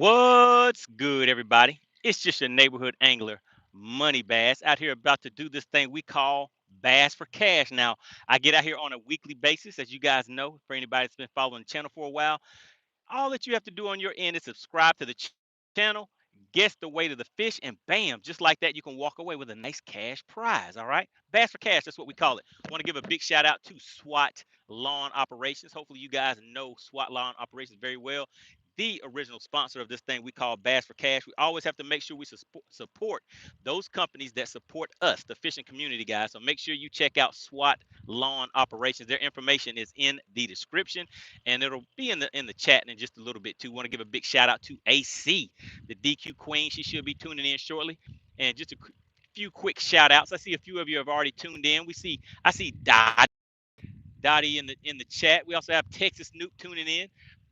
What's good, everybody? It's just your neighborhood angler, MoneyBass, out here about to do this thing we call Bass for Cash. Now, I get out here on a weekly basis, as you guys know, for anybody that's been following the channel for a while. All that you have to do on your end is subscribe to the channel, guess the weight of the fish, and bam, just like that, you can walk away with a nice cash prize. All right, Bass for Cash, that's what we call it. Want to give a big shout out to SWAT Lawn Operations. Hopefully, you guys know SWAT Lawn Operations very well. The original sponsor of this thing we call Bass for Cash. We always have to make sure we support those companies that support us, the fishing community, guys. So make sure you check out SWAT Lawn Operations. Their information is in the description, and it'll be in the chat in just a little bit too. Want to give a big shout out to AC, the DQ Queen. She should be tuning in shortly. And just a few quick shout outs. I see a few of you have already tuned in. I see Dottie in the chat. We also have Texas Noop tuning in,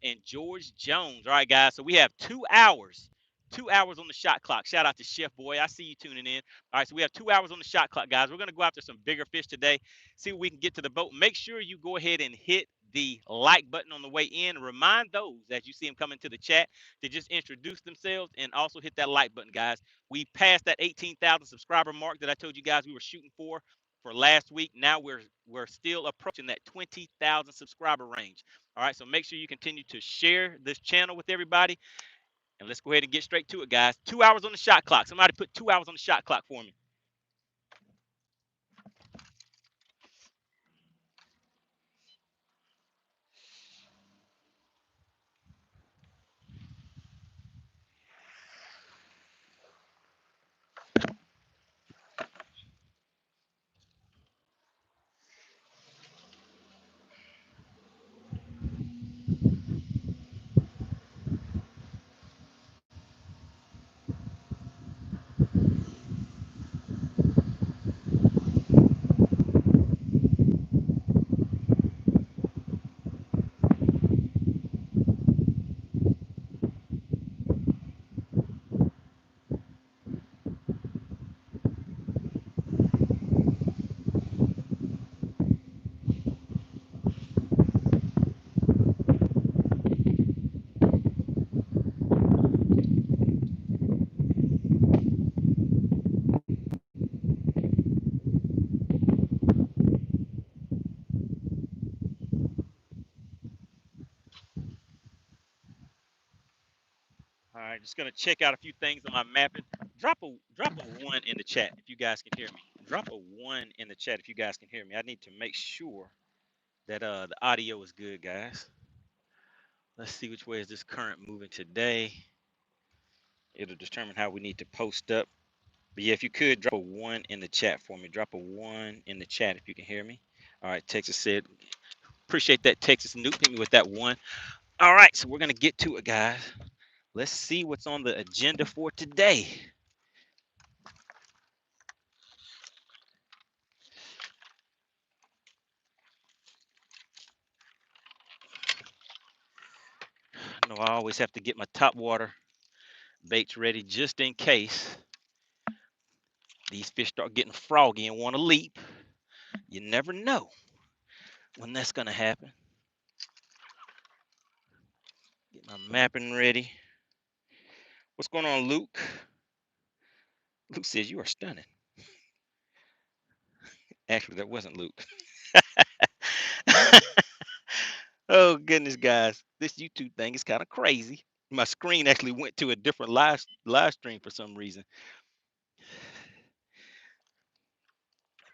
and George Jones. All right, guys. So we have 2 hours. 2 hours on the shot clock. Shout out to Chef Boy. I see you tuning in. All right, so we have 2 hours on the shot clock, guys. We're going to go after some bigger fish today, see what we can get to the boat. Make sure you go ahead and hit the like button on the way in. Remind those as you see them coming to the chat to just introduce themselves and also hit that like button, guys. We passed that 18,000 subscriber mark that I told you guys we were shooting for last week. Now we're still approaching that 20,000 subscriber range. All right, so make sure you continue to share this channel with everybody, and let's go ahead and get straight to it, guys. 2 hours on the shot clock. Somebody put 2 hours on the shot clock for me. All right, just gonna check out a few things on my mapping. Drop a one in the chat if you guys can hear me. Drop a one in the chat if you guys can hear me. I need to make sure that the audio is good, guys. Let's see which way is this current moving today. It'll determine how we need to post up. But yeah, if you could drop a one in the chat for me. Drop a one in the chat if you can hear me. All right, Texas said, appreciate that, Texas Nuke. Hit me with that one. All right, so we're gonna get to it, guys. Let's see what's on the agenda for today. I know I always have to get my top water baits ready just in case these fish start getting froggy and want to leap. You never know when that's gonna happen. Get my mapping ready. What's going on, Luke? Luke says you are stunning. Actually, that wasn't Luke. Oh goodness, guys, this YouTube thing is kind of crazy. My screen actually went to a different live stream for some reason.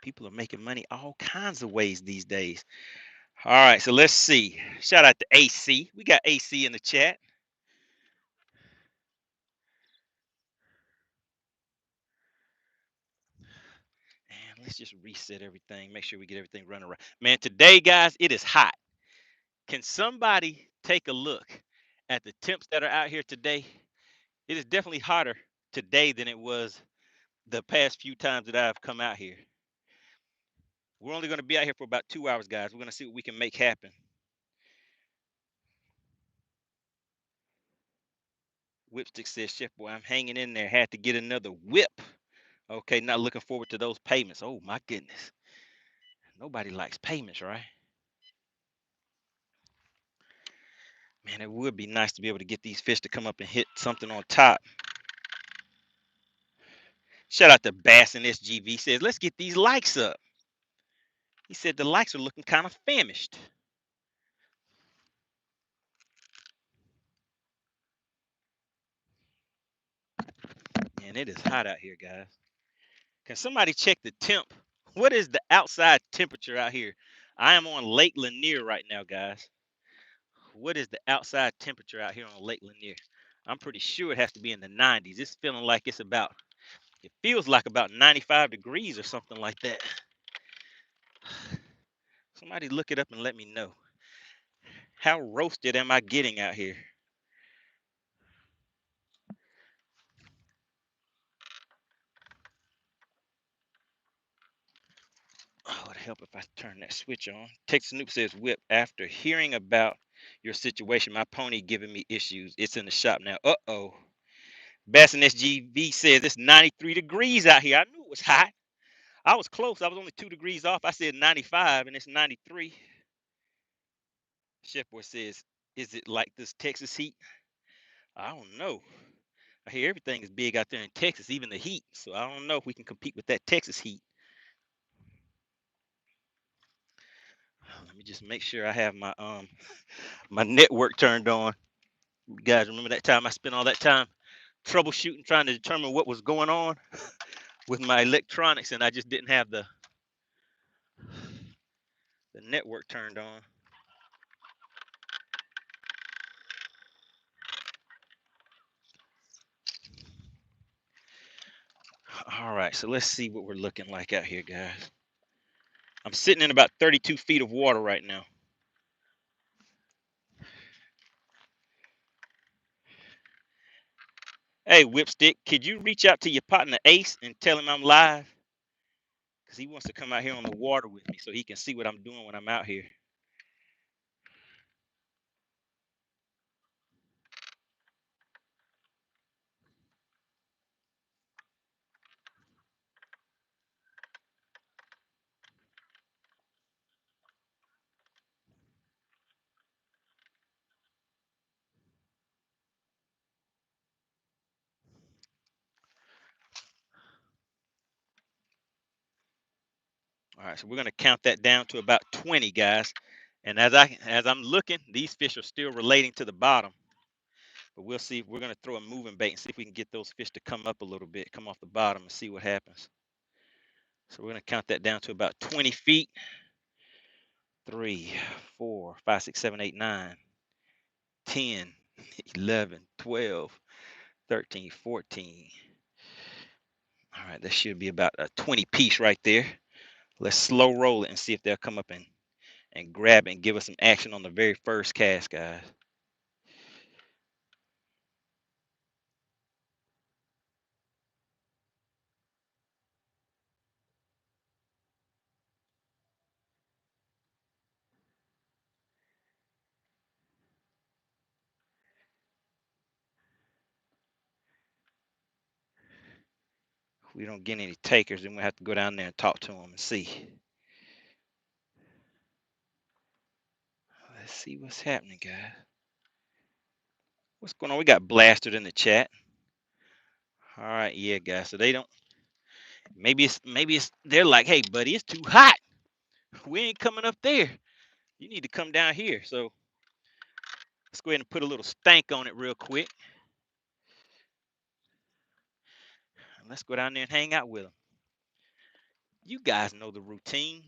People are making money all kinds of ways these days. All right, so let's see. Shout out to AC. We got AC in the chat. And let's just reset everything. Make sure we get everything running right. Man, today, guys, it is hot. Can somebody take a look at the temps that are out here today? It is definitely hotter today than it was the past few times that I've come out here. We're only going to be out here for about 2 hours, guys. We're going to see what we can make happen. Whipstick says, Chef Boy, I'm hanging in there. Had to get another whip. Okay, not looking forward to those payments. Oh, my goodness. Nobody likes payments, right? Man, it would be nice to be able to get these fish to come up and hit something on top. Shout out to Bass and SGV says, let's get these likes up. He said the likes are looking kind of famished. Man, it is hot out here, guys. Can somebody check the temp? What is the outside temperature out here? I am on Lake Lanier right now, guys. What is the outside temperature out here on Lake Lanier? I'm pretty sure it has to be in the 90s. It's feeling like it's about, it feels like about 95 degrees or something like that. Somebody look it up and let me know. How roasted am I getting out here? Oh, it'd help if I turn that switch on. Texas Snoop says, Whip, after hearing about your situation, my pony giving me issues. It's in the shop now. Uh-oh. Bass and SGV says it's 93 degrees out here. I knew it was hot. I was close. I was only 2 degrees off. I said 95 and it's 93. Chef Boy says, is it like this Texas heat? I don't know. I hear everything is big out there in Texas, even the heat. So I don't know if we can compete with that Texas heat. Let me just make sure I have my my network turned on. You guys remember that time I spent all that time troubleshooting, trying to determine what was going on with my electronics, and I just didn't have the network turned on. All right, so let's see what we're looking like out here, guys. I'm sitting in about 32 feet of water right now. Hey, Whipstick, could you reach out to your partner Ace and tell him I'm live? Because he wants to come out here on the water with me so he can see what I'm doing when I'm out here. All right, so we're gonna count that down to about 20, guys. And as I'm looking, these fish are still relating to the bottom. But we'll see if we're gonna throw a moving bait and see if we can get those fish to come up a little bit, come off the bottom and see what happens. So we're gonna count that down to about 20 feet. 3, 4, 5, 6, 7, 8, 9, 10, 11, 12, 13, 14. All right, that should be about a 20 piece right there. Let's slow roll it and see if they'll come up and grab it and give us some action on the very first cast, guys. If we don't get any takers, then we'll have to go down there and talk to them and see. Let's see what's happening, guys. What's going on? We got blasted in the chat. All right, yeah, guys. So they don't. Maybe it's they're like, hey, buddy, it's too hot. We ain't coming up there. You need to come down here. So let's go ahead and put a little stank on it real quick. And let's go down there and hang out with them. You guys know the routine.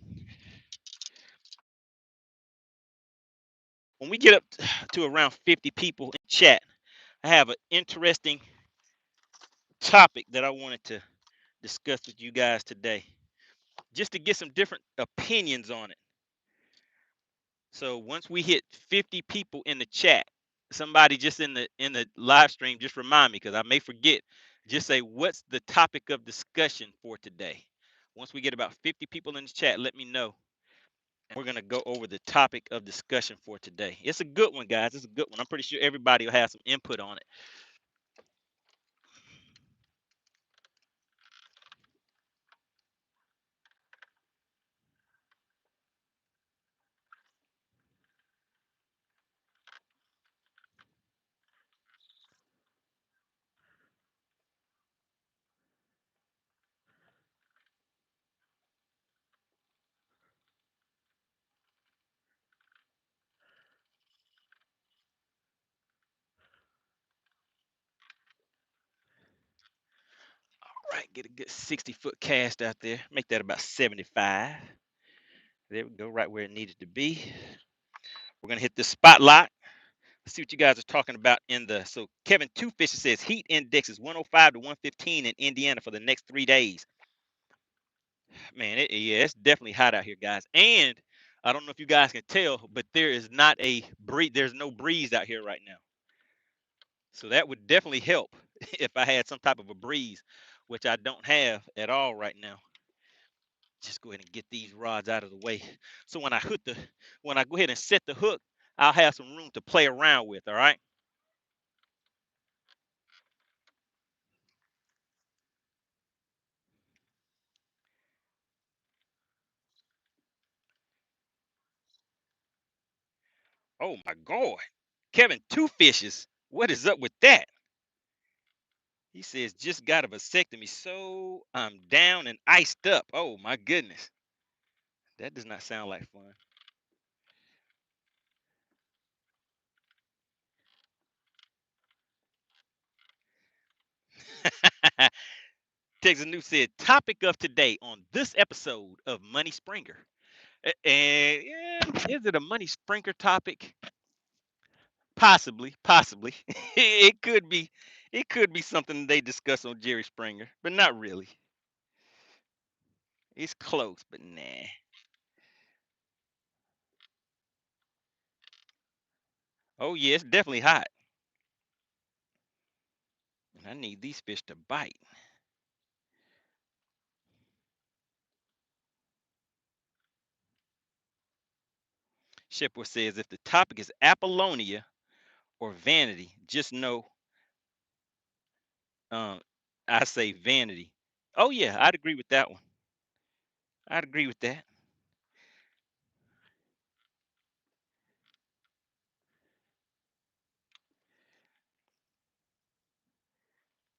When we get up to around 50 people in chat, I have an interesting topic that I wanted to discuss with you guys today, just to get some different opinions on it. So once we hit 50 people in the chat, somebody just in the live stream, just remind me because I may forget. Just say what's the topic of discussion for today. Once we get about 50 people in the chat, let me know. And we're gonna go over the topic of discussion for today. It's a good one, guys. It's a good one. I'm pretty sure everybody will have some input on it. Get a good 60-foot cast out there. Make that about 75. There we go, right where it needed to be. We're gonna hit the spotlight. Let's see what you guys are talking about in the. So Kevin Two Fisher says heat index is 105 to 115 in Indiana for the next 3 days. Man, yeah, it's definitely hot out here, guys. And I don't know if you guys can tell, but there is not a breeze. There's no breeze out here right now. So that would definitely help if I had some type of a breeze, which I don't have at all right now. Just go ahead and get these rods out of the way. So when I go ahead and set the hook, I'll have some room to play around with. All right. Oh my God, Kevin, two fishes. What is up with that? He says just got a vasectomy, so I'm down and iced up. Oh my goodness, that does not sound like fun. Texas News said topic of today on this episode of Money Springer. And yeah, is it a Money Springer topic? Possibly, possibly. It could be. It could be something they discuss on Jerry Springer, but not really. It's close, but nah. Oh yeah, it's definitely hot. And I need these fish to bite. Shipper says if the topic is Apollonia or vanity, just know um I say vanity. Oh yeah, I'd agree with that one. I'd agree with that.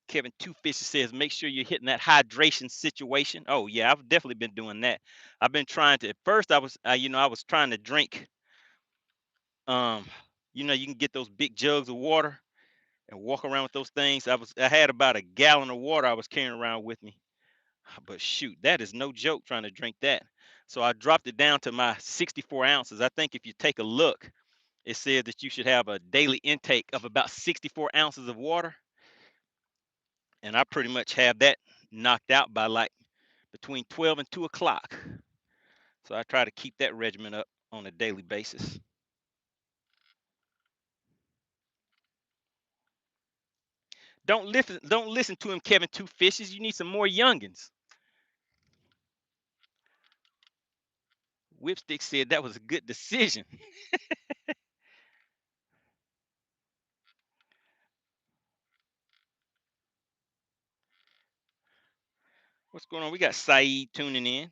Kevin Two Fishes says make sure you're hitting that hydration situation. Oh yeah, I've definitely been doing that. I've been trying to. At first, I was trying to drink. Um, you can get those big jugs of water and walk around with those things. I had about a gallon of water I was carrying around with me. But shoot, that is no joke trying to drink that. So I dropped it down to my 64 ounces. I think if you take a look, it said that you should have a daily intake of about 64 ounces of water. And I pretty much have that knocked out by like between 12 and 2 o'clock. So I try to keep that regimen up on a daily basis. Don't listen to him, Kevin Two Fishes. You need some more youngins. Whipstick said that was a good decision. What's going on? We got Saeed tuning in.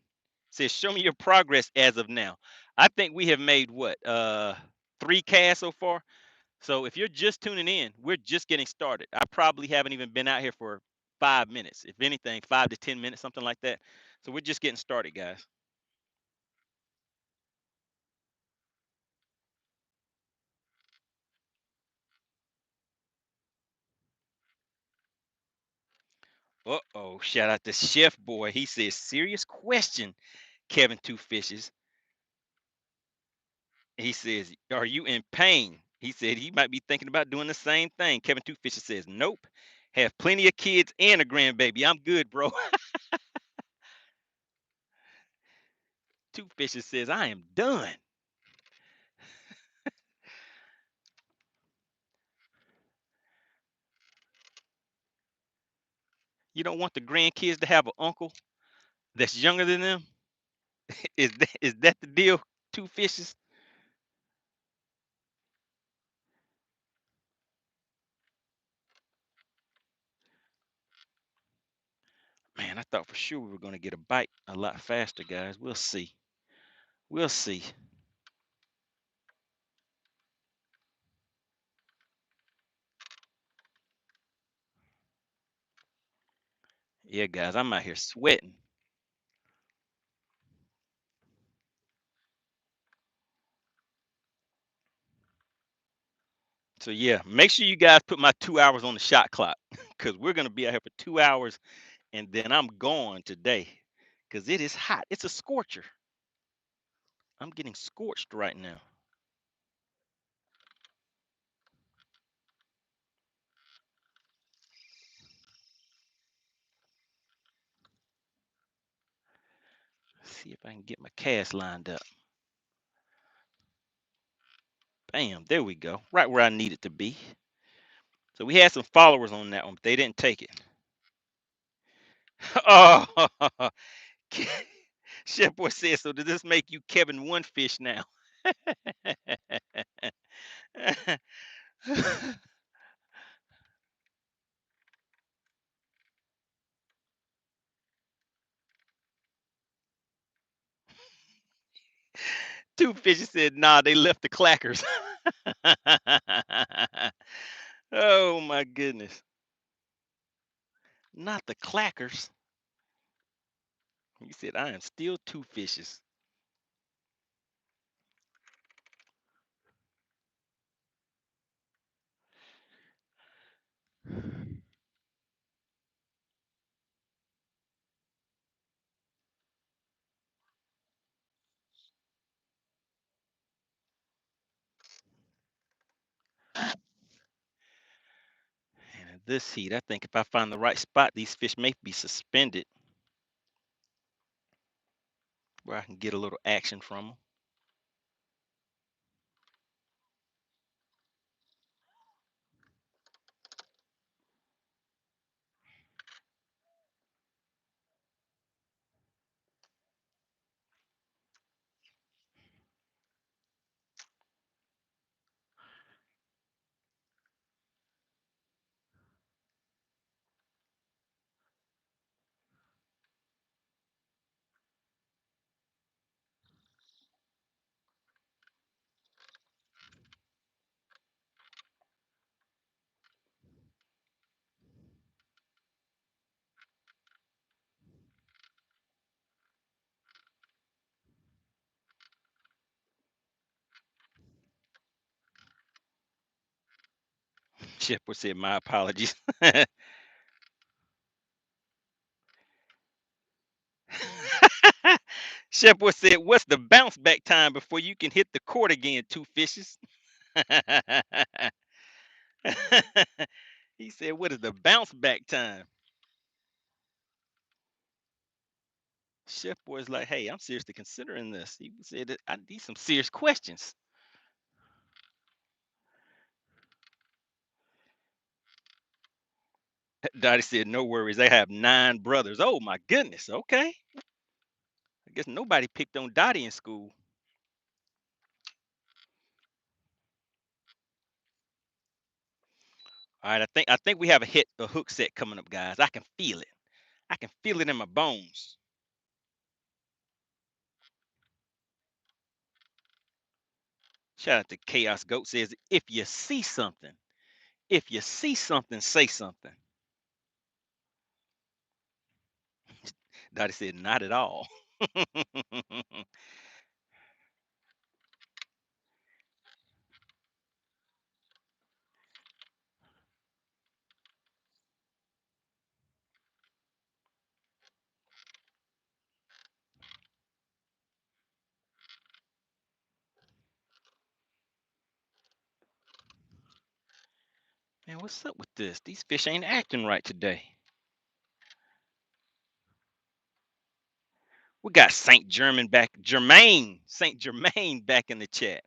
Says, show me your progress as of now. I think we have made what? 3 casts so far. So if you're just tuning in, we're just getting started. I probably haven't even been out here for 5 minutes. If anything, 5 to 10 minutes, something like that. So we're just getting started, guys. Uh-oh. Shout out to Chef Boy. He says, serious question, Kevin Two Fishes. He says, are you in pain? He said he might be thinking about doing the same thing. Kevin Two Fishes says, nope. Have plenty of kids and a grandbaby. I'm good, bro. Two Fishes says, I am done. You don't want the grandkids to have an uncle that's younger than them? Is that the deal? Two Fishes? Man, I thought for sure we were going to get a bite a lot faster, guys. We'll see. We'll see. Yeah, guys, I'm out here sweating. So yeah, make sure you guys put my 2 hours on the shot clock because we're gonna be out here for 2 hours and then I'm going today because it is hot. It's a scorcher. I'm getting scorched right now. See if I can get my cast lined up. Bam, there we go. Right where I need it to be. So we had some followers on that one, but they didn't take it. Oh, Chef Boy said, so does this make you Kevin One Fish now? Two fishes said, nah, they left the clackers. Oh my goodness. Not the clackers. He said, I am still two fishes. And in this heat, I think if I find the right spot, these fish may be suspended where I can get a little action from them. Shepard said, my apologies. Shepard said, what's the bounce back time before you can hit the court again, two fishes? He said, what is the bounce back time? Chef Boy's like, hey, I'm seriously considering this. He said, I need some serious questions. Dottie said, no worries. I have 9 brothers. Oh, my goodness. Okay. I guess nobody picked on Dottie in school. All right. I think we have a hook set coming up, guys. I can feel it. I can feel it in my bones. Shout out to Chaos Goat says, if you see something, say something. Dottie said, not at all. Man, what's up with this? These fish ain't acting right today. We got Saint Germain back in the chat.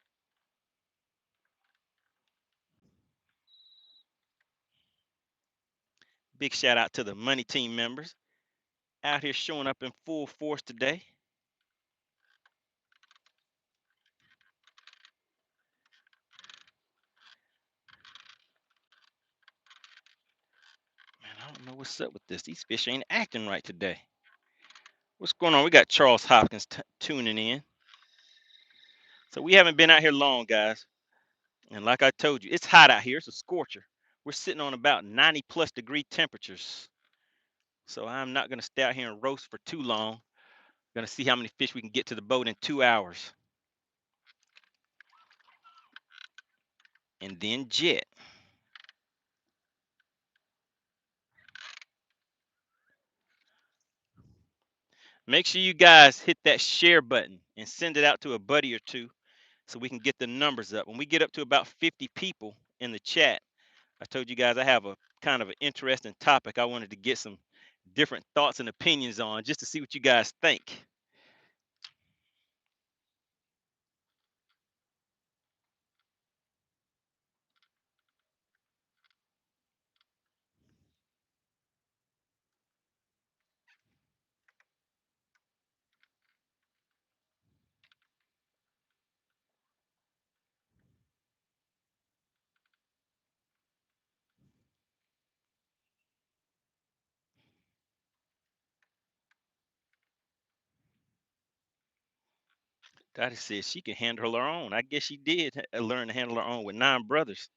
Big shout out to the Money Team members out here showing up in full force today. Man, I don't know what's up with this. These fish ain't acting right today. What's going on? We got Charles Hopkins tuning in. So we haven't been out here long, guys. And like I told you, it's hot out here. It's a scorcher. We're sitting on about 90 plus degree temperatures. So I'm not going to stay out here and roast for too long. Going to see how many fish we can get to the boat in 2 hours. And then jet. Make sure you guys hit that share button and send it out to a buddy or two so we can get the numbers up. When we get up to about 50 people in the chat, I told you guys I have a kind of an interesting topic I wanted to get some different thoughts and opinions on just to see what you guys think. Dottie says she can handle her own. I guess she did learn to handle her own with 9 brothers.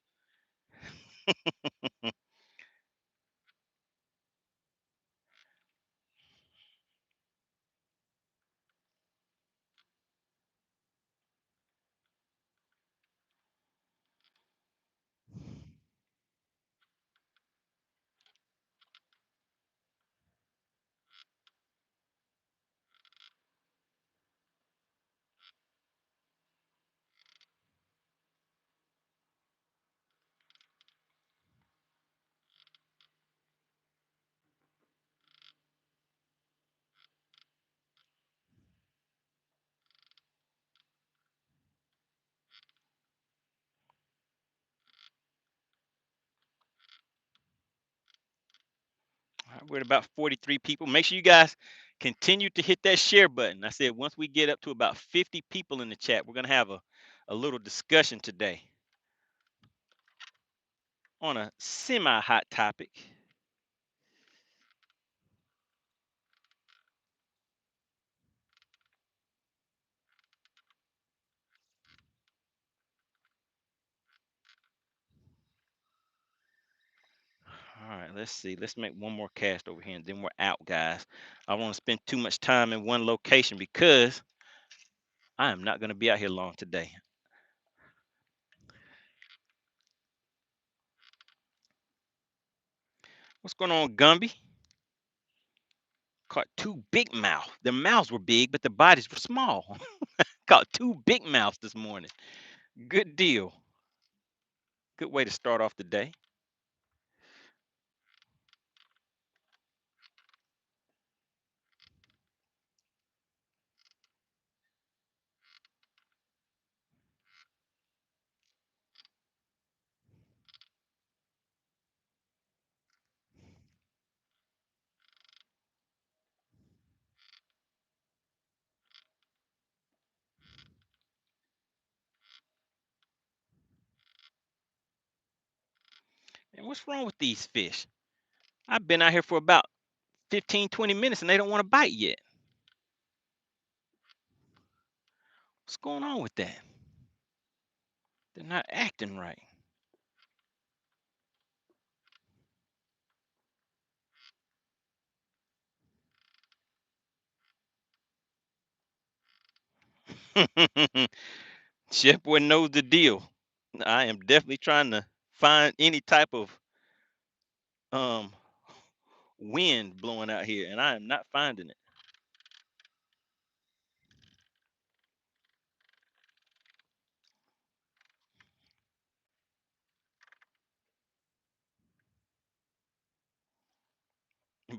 We're at about 43 people. Make sure you guys continue to hit that share button. I said once we get up to about 50 people in the chat, we're going to have a little discussion today on a semi-hot topic. All right, let's see. Let's make one more cast over here and then we're out, guys. I don't want to spend too much time in one location because I am not going to be out here long today. What's going on, Gumby? Caught 2 big mouths. Their mouths were big, but the bodies were small. Caught 2 big mouths this morning. Good deal. Good way to start off the day. And what's wrong with these fish? I've been out here for about 15, 20 minutes and they don't want to bite yet. What's going on with that? They're not acting right. Chef Boy knows the deal. I am definitely trying to find any type of um wind blowing out here, and I am not finding it.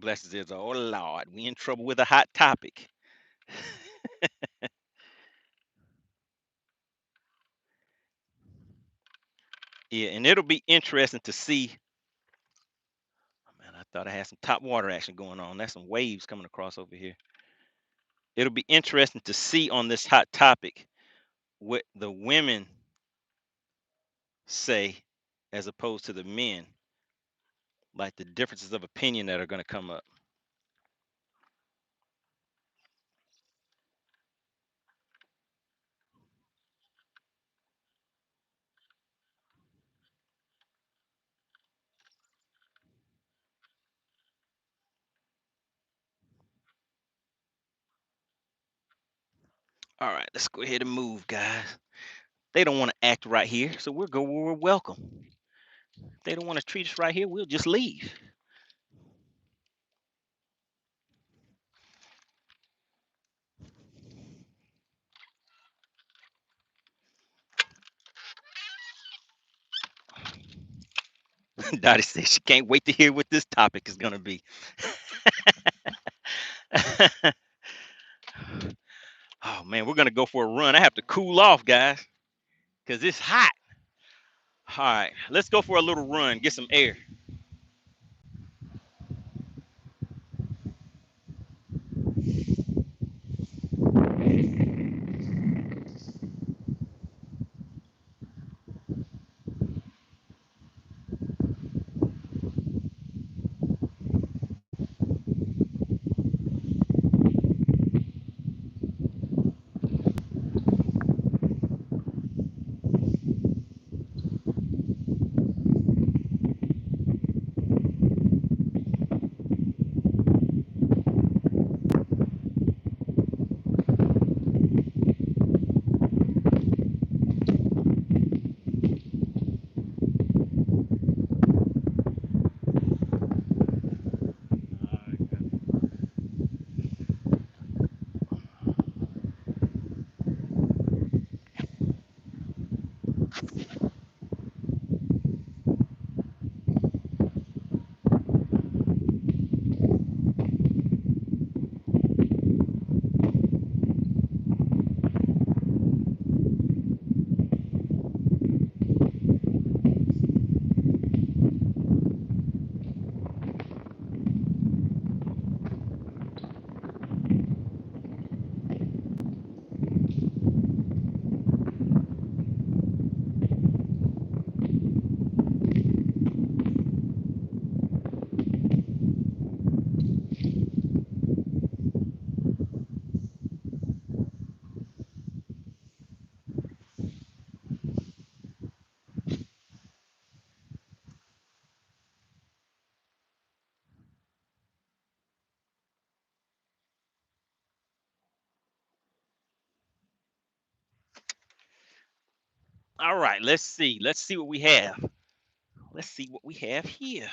Blessed says, "Oh Lord, we in trouble with a hot topic." Yeah, and it'll be interesting to see. Oh, man, I thought I had some top water action going on. That's some waves coming across over here. It'll be interesting to see on this hot topic what the women say as opposed to the men, like the differences of opinion that are going to come up. All right, let's go ahead and move, guys. They don't want to act right here, so we'll go where we're welcome. If they don't want to treat us right here, we'll just leave. Dottie says she can't wait to hear what this topic is gonna be. Oh man, we're gonna go for a run. I have to cool off, guys, because it's hot. All right, let's go for a little run, get some air. All right, let's see. Let's see what we have. Let's see what we have here.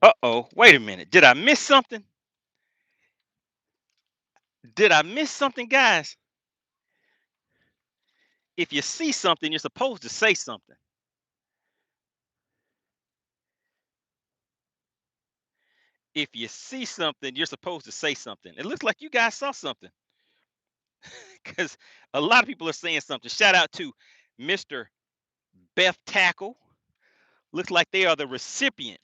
Uh-oh, wait a minute. Did I miss something? Did I miss something, guys? If you see something, you're supposed to say something. If you see something, you're supposed to say something. It looks like you guys saw something because a lot of people are saying something. Shout out to Mr. Beth Tackle. Looks like they are the recipient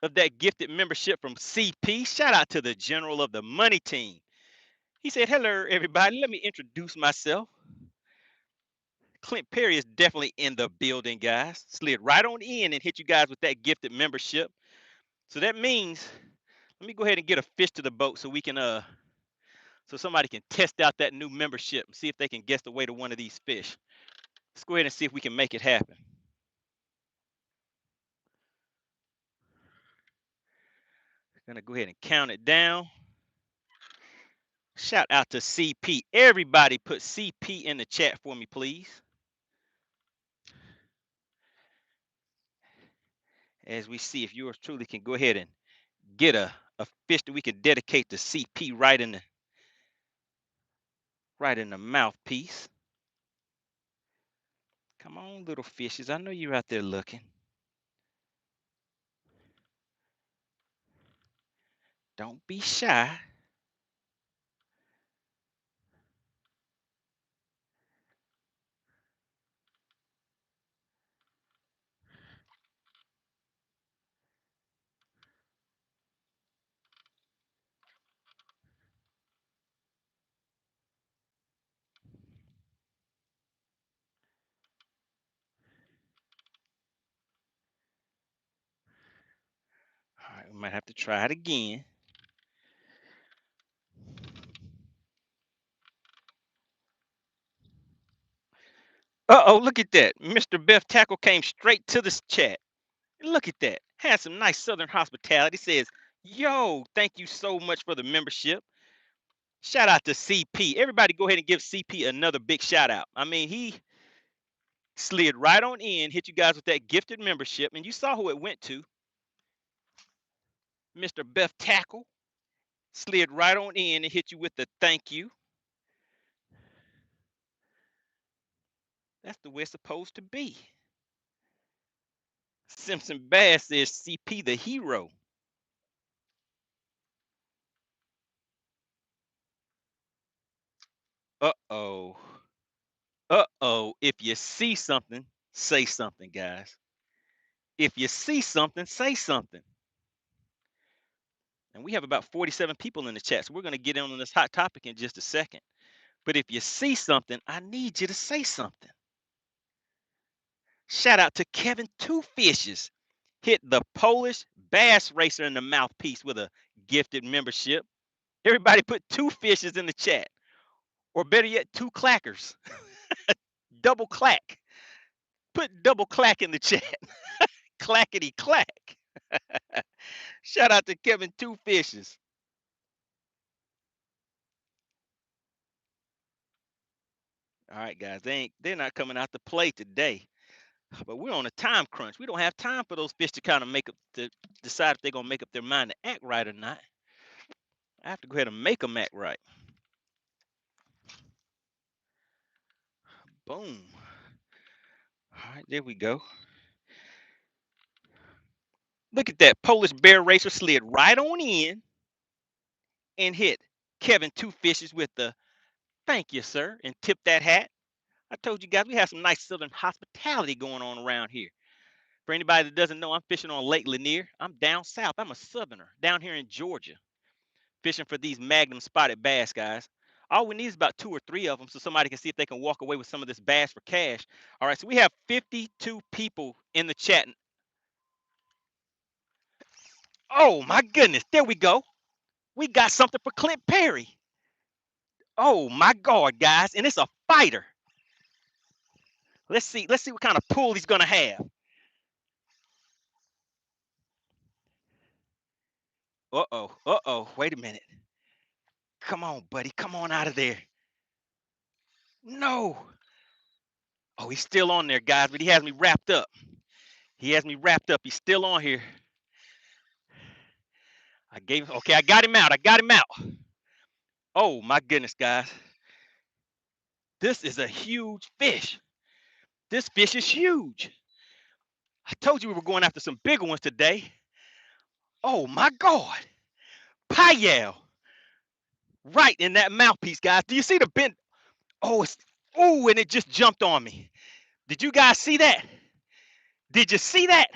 of that gifted membership from CP. Shout out to the general of the money team. He said, hello, everybody. Let me introduce myself. Clint Perry is definitely in the building, guys. Slid right on in and hit you guys with that gifted membership. So that means, let me go ahead and get a fish to the boat so we can so somebody can test out that new membership and see if they can guess the weight of one of these fish. Let's go ahead and see if we can make it happen. Gonna go ahead and count it down. Shout out to CP. Everybody put CP in the chat for me, please. As we see if yours truly can go ahead and get a fish that we can dedicate to CP right in the mouthpiece. Come on, little fishes. I know you're out there looking. Don't be shy. All right, we might have to try it again. Uh-oh, look at that. Mr. Beth Tackle came straight to this chat. Look at that. Had some nice Southern hospitality. Says, yo, thank you so much for the membership. Shout out to CP. Everybody go ahead and give CP another big shout out. I mean, he slid right on in, hit you guys with that gifted membership, and you saw who it went to. Mr. Beth Tackle. Slid right on in and hit you with the thank you. That's the way it's supposed to be. Simpson Bass says CP the hero. Uh-oh. Uh-oh. If you see something, say something, guys. If you see something, say something. And we have about 47 people in the chat, so we're going to get in on this hot topic in just a second. But if you see something, I need you to say something. Shout out to Kevin Two Fishes. Hit the Polish bass racer in the mouthpiece with a gifted membership. Everybody put 2 fishes in the chat. Or better yet, 2 clackers. Double clack. Put double clack in the chat. Clackety clack. Shout out to Kevin Two Fishes. All right, guys. They're not coming out to play today. But we're on a time crunch. We don't have time for those fish to kind of decide if they're gonna make up their mind to act right or not. I have to go ahead and make them act right. Boom. All right, there we go. Look at that. Polish bear racer slid right on in and hit Kevin Two Fishes with the thank you, sir, and tip that hat. I told you guys we have some nice southern hospitality going on around here. For anybody that doesn't know, I'm fishing on Lake Lanier. I'm down south. I'm a southerner down here in Georgia, fishing for these magnum spotted bass, guys. All we need is about 2 or 3 of them so somebody can see if they can walk away with some of this bass for cash. All right, so we have 52 people in the chat. Oh my goodness, there we go. We got something for Clint Perry. Oh my God, guys, and it's a fighter. Let's see what kind of pull he's gonna have. Uh-oh, wait a minute. Come on, buddy, come on out of there. No. Oh, he's still on there, guys, but he has me wrapped up. He has me wrapped up. He's still on here. Okay, I got him out. I got him out. Oh my goodness, guys. This is a huge fish. This fish is huge. I told you we were going after some bigger ones today. Oh my God. Payal. Right in that mouthpiece, guys. Do you see the bend? And it just jumped on me. Did you guys see that? Did you see that?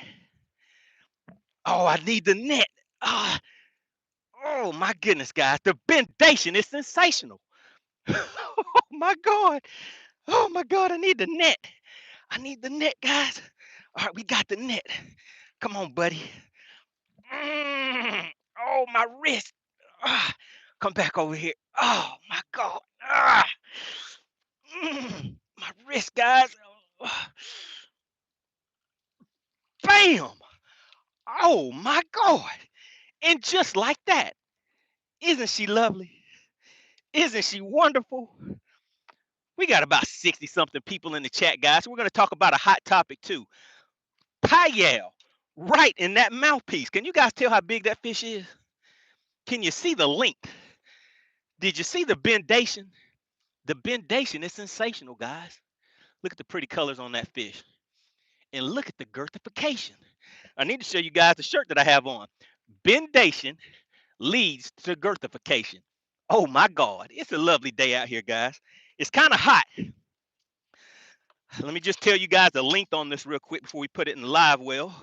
Oh, I need the net. Ah, oh my goodness, guys. The bendation is sensational. Oh my God. Oh my God, I need the net. I need the net, guys. All right, we got the net. Come on, buddy. Oh, my wrist. Ah, come back over here. Oh my God. My wrist, guys. Ah, bam. Oh my God. And just like that. Isn't she lovely? Isn't she wonderful? We got about 60 something people in the chat, guys. So we're going to talk about a hot topic too. Payal, right in that mouthpiece. Can you guys tell how big that fish is? Can you see the length? Did you see the bendation? The bendation is sensational, guys. Look at the pretty colors on that fish. And look at the girthification. I need to show you guys the shirt that I have on. Bendation leads to girthification. Oh my God. It's a lovely day out here, guys. It's kind of hot. Let me just tell you guys the length on this real quick before we put it in the live well.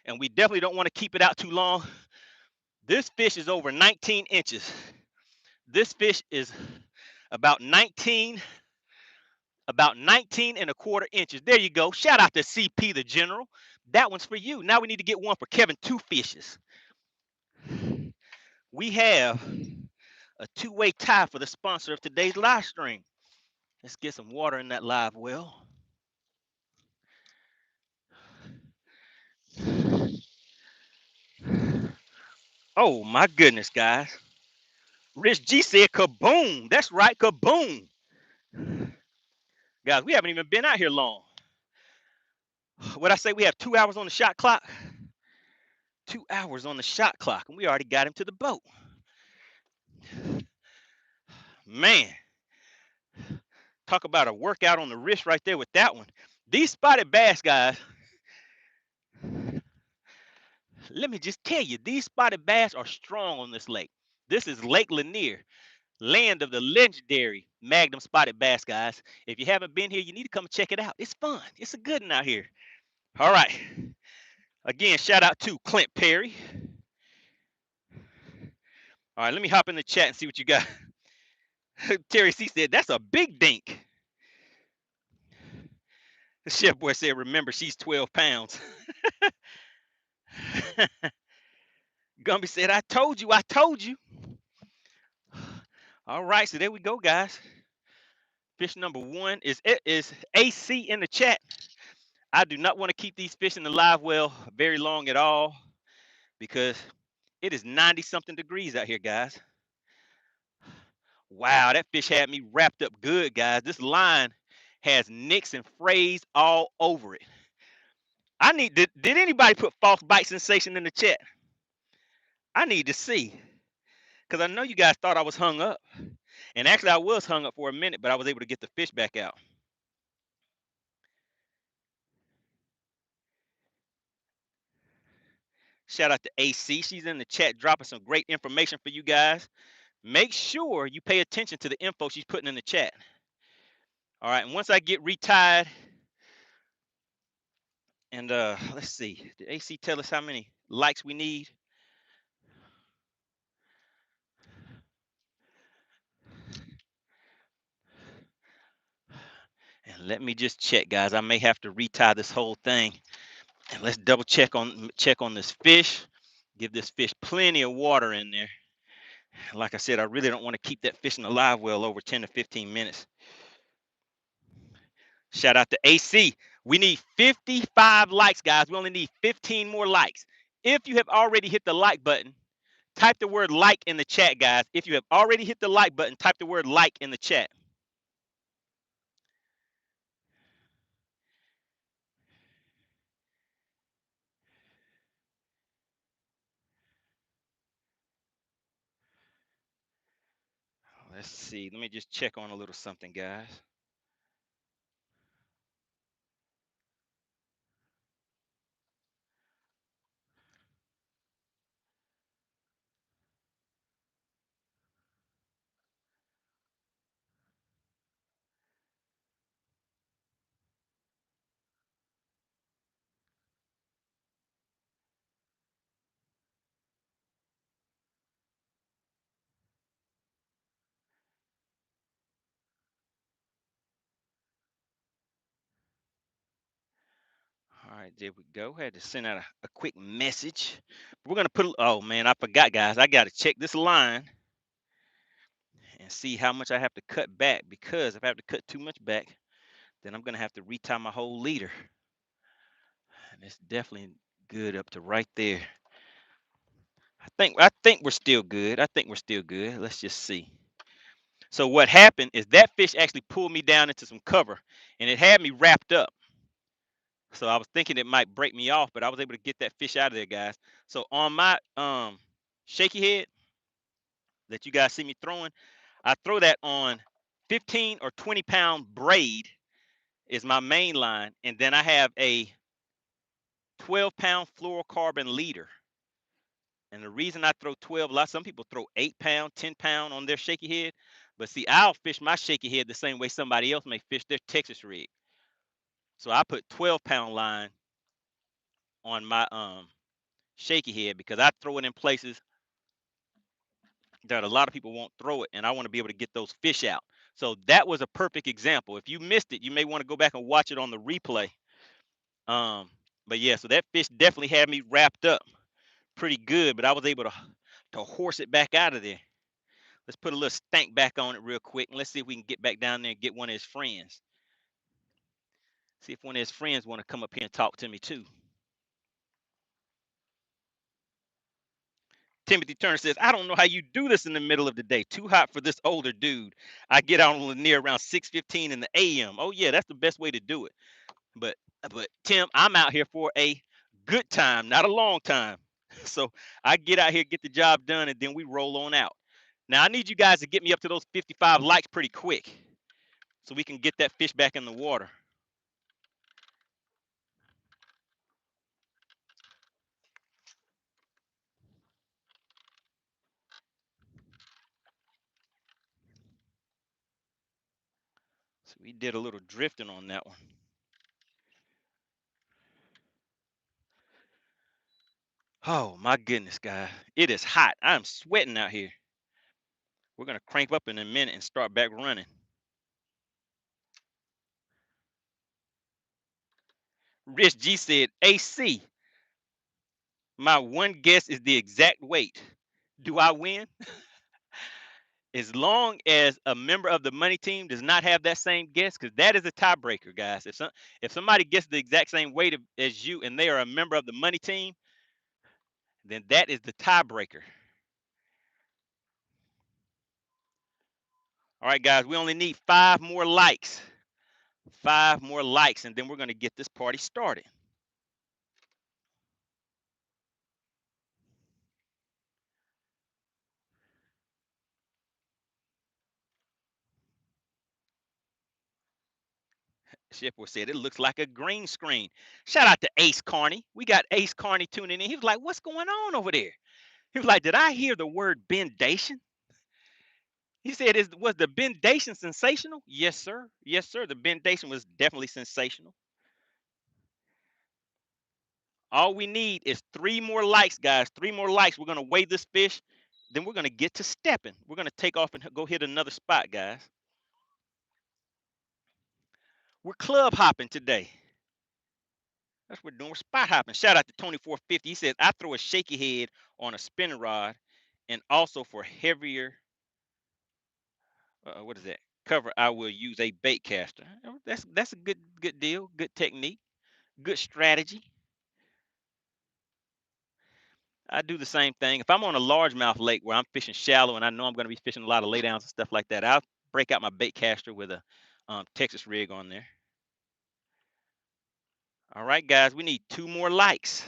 And we definitely don't want to keep it out too long. This fish is over 19 inches. This fish is about 19 and a quarter inches. There you go. Shout out to CP the General. That one's for you. Now we need to get one for Kevin Two Fishes. We have a 2-way tie for the sponsor of today's live stream. Let's get some water in that live well. Oh my goodness, guys. Rich G said kaboom. That's right, kaboom. Guys, we haven't even been out here long. What I say, we have 2 hours on the shot clock. 2 hours on the shot clock, and we already got him to the boat. Man, talk about a workout on the wrist right there with that one. These spotted bass, guys, let me just tell you, these spotted bass are strong on this lake. This is Lake Lanier, land of the legendary Magnum spotted bass, guys. If you haven't been here, you need to come check it out. It's fun. It's a good one out here. All right. Again, shout out to Clint Perry. All right, let me hop in the chat and see what you got. Terry C said, that's a big dink. The chef boy said, remember, she's 12 pounds. Gumby said, I told you, I told you. All right, so there we go, guys. Fish number one is AC in the chat. I do not want to keep these fish in the live well very long at all because it is 90 something degrees out here, guys. Wow, that fish had me wrapped up good, guys. This line has nicks and frays all over it. I need did anybody put false bite sensation in the chat? I need to see. Because I know you guys thought I was hung up. And actually I was hung up for a minute, but I was able to get the fish back out. Shout out to AC. She's in the chat dropping some great information for you guys. Make sure you pay attention to the info she's putting in the chat. All right, and once I get retied, and let's see, did AC tell us how many likes we need? And let me just check, guys. I may have to retie this whole thing. And let's double check on this fish. Give this fish plenty of water in there. Like I said, I really don't want to keep that fish in the live well over 10 to 15 minutes. Shout out to AC. We need 55 likes, guys. We only need 15 more likes. If you have already hit the like button, type the word like in the chat, guys. If you have already hit the like button, type the word like in the chat. Let's see. Let me just check on a little something, guys. All right, there we go. Had to send out a quick message. We're gonna put. Oh man, I forgot, guys. I gotta check this line and see how much I have to cut back, because if I have to cut too much back, then I'm gonna have to retie my whole leader. And it's definitely good up to right there. I think we're still good. I think we're still good. Let's just see. So what happened is that fish actually pulled me down into some cover, and it had me wrapped up. So I was thinking it might break me off, but I was able to get that fish out of there, guys. So on my shaky head that you guys see me throwing, I throw that on 15 or 20 pound braid is my main line, and then I have a 12-pound fluorocarbon leader. And the reason I throw 12, some people throw 8-pound, 10-pound on their shaky head, but see, I'll fish my shaky head the same way somebody else may fish their Texas rig. So I put 12-pound line on my shaky head because I throw it in places that a lot of people won't throw it, and I want to be able to get those fish out. So that was a perfect example. If you missed it, you may want to go back and watch it on the replay. But yeah, so that fish definitely had me wrapped up pretty good, but I was able to horse it back out of there. Let's put a little stank back on it real quick, and let's see if we can get back down there and get one of his friends. See if one of his friends want to come up here and talk to me too. Timothy Turner says, I don't know how you do this in the middle of the day. Too hot for this older dude. I get out on Lanier around 6:15 in the AM. Oh yeah, that's the best way to do it. But Tim, I'm out here for a good time, not a long time. So I get out here, get the job done, and then we roll on out. Now, I need you guys to get me up to those 55 likes pretty quick so we can get that fish back in the water. So we did a little drifting on that one. Oh, my goodness, guys. It is hot. I'm sweating out here. We're going to crank up in a minute and start back running. Rich G said, AC, my one guess is the exact weight. Do I win? As long as a member of the money team does not have that same guess, because that is a tiebreaker, guys. If somebody gets the exact same weight as you and they are a member of the money team, then that is the tiebreaker. All right, guys, we only need 5 more likes. 5 more likes, and then we're going to get this party started. Shipper said it looks like a green screen. Shout out to Ace Carney. We got Ace Carney tuning in. He was like, "What's going on over there?" He was like, "Did I hear the word bendation?" He said, "Was the bendation sensational?" Yes, sir. Yes, sir. The bendation was definitely sensational. All we need is 3 more likes, guys. 3 more likes. We're gonna weigh this fish. Then we're gonna get to stepping. We're gonna take off and go hit another spot, guys. We're club hopping today. That's what we're doing. We're spot hopping. Shout out to 2450. He says, I throw a shaky head on a spinning rod and also for heavier, what is that? Cover, I will use a bait caster. That's a good deal, good technique, good strategy. I do the same thing. If I'm on a largemouth lake where I'm fishing shallow and I know I'm going to be fishing a lot of laydowns and stuff like that, I'll break out my bait caster with a Texas rig on there. All right, guys, we need 2 more likes.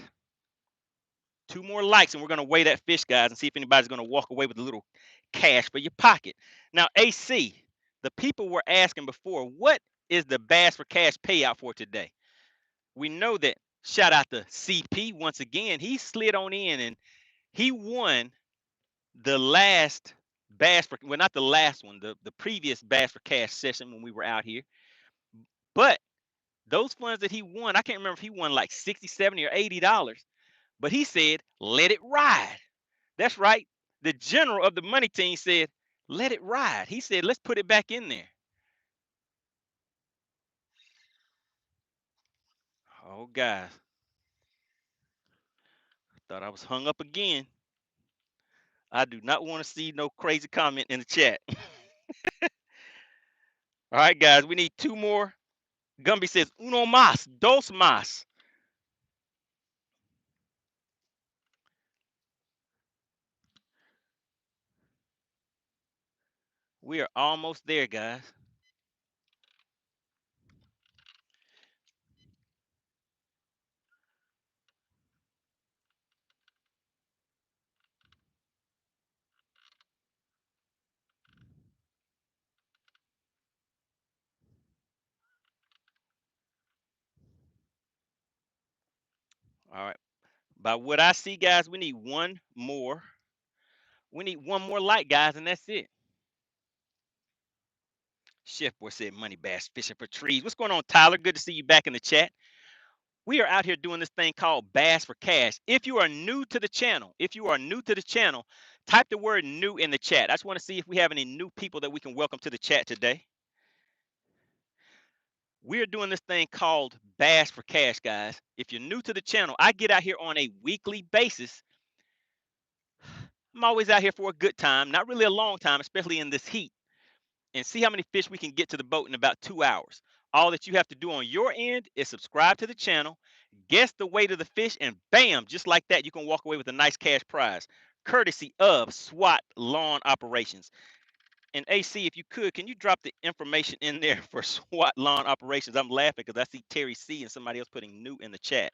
2 more likes, and we're going to weigh that fish, guys, and see if anybody's going to walk away with a little cash for your pocket. Now, AC, the people were asking before, what is the Bass for Cash payout for today? We know that, shout out to CP once again, he slid on in and he won the last Bass for, well, not the last one, the previous Bass for Cash session when we were out here. But those funds that he won, I can't remember if he won like 60, 70, or $80, but he said, let it ride. That's right. The general of the money team said, let it ride. He said, let's put it back in there. Oh, guys. Thought I was hung up again. I do not want to see no crazy comment in the chat. All right, guys. We need 2 more. Gumby says, uno más, dos más. We are almost there, guys. All right. By what I see, guys, we need 1 more. We need 1 more like, guys, and that's it. Chef Boy said, Money Bass fishing for trees. What's going on, Tyler? Good to see you back in the chat. We are out here doing this thing called Bass for Cash. If you are new to the channel, type the word new in the chat. I just want to see if we have any new people that we can welcome to the chat today. We are doing this thing called Bass for Cash, guys. If you're new to the channel, I get out here on a weekly basis. I'm always out here for a good time, not really a long time, especially in this heat, and see how many fish we can get to the boat in about 2 hours. All that you have to do on your end is subscribe to the channel, guess the weight of the fish, and bam, just like that, you can walk away with a nice cash prize, courtesy of SWAT Lawn Operations. And AC, if you could, can you drop the information in there for SWAT Lawn Operations? I'm laughing because I see Terry C and somebody else putting new in the chat.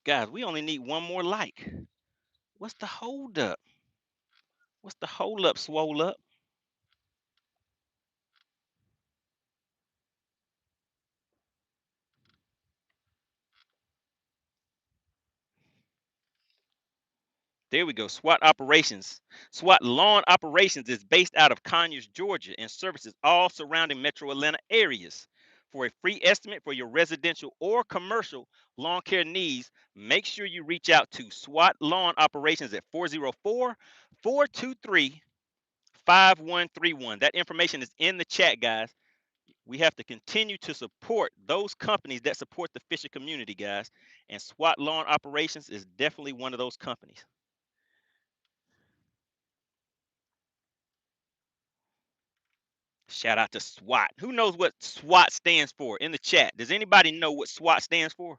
Guys, we only need one more like. What's the hold up? What's the hold up, swole up? There we go. SWAT operations. SWAT lawn operations is based out of Conyers, Georgia, and services all surrounding metro Atlanta areas. For a free estimate for your residential or commercial lawn care needs, make sure you reach out to SWAT lawn operations at 404 423 5131. That information is in the chat, guys. We have to continue to support those companies that support the fishing community, guys. And SWAT lawn operations is definitely one of those companies. Shout out to SWAT. Who knows what SWAT stands for in the chat? Does anybody know what SWAT stands for?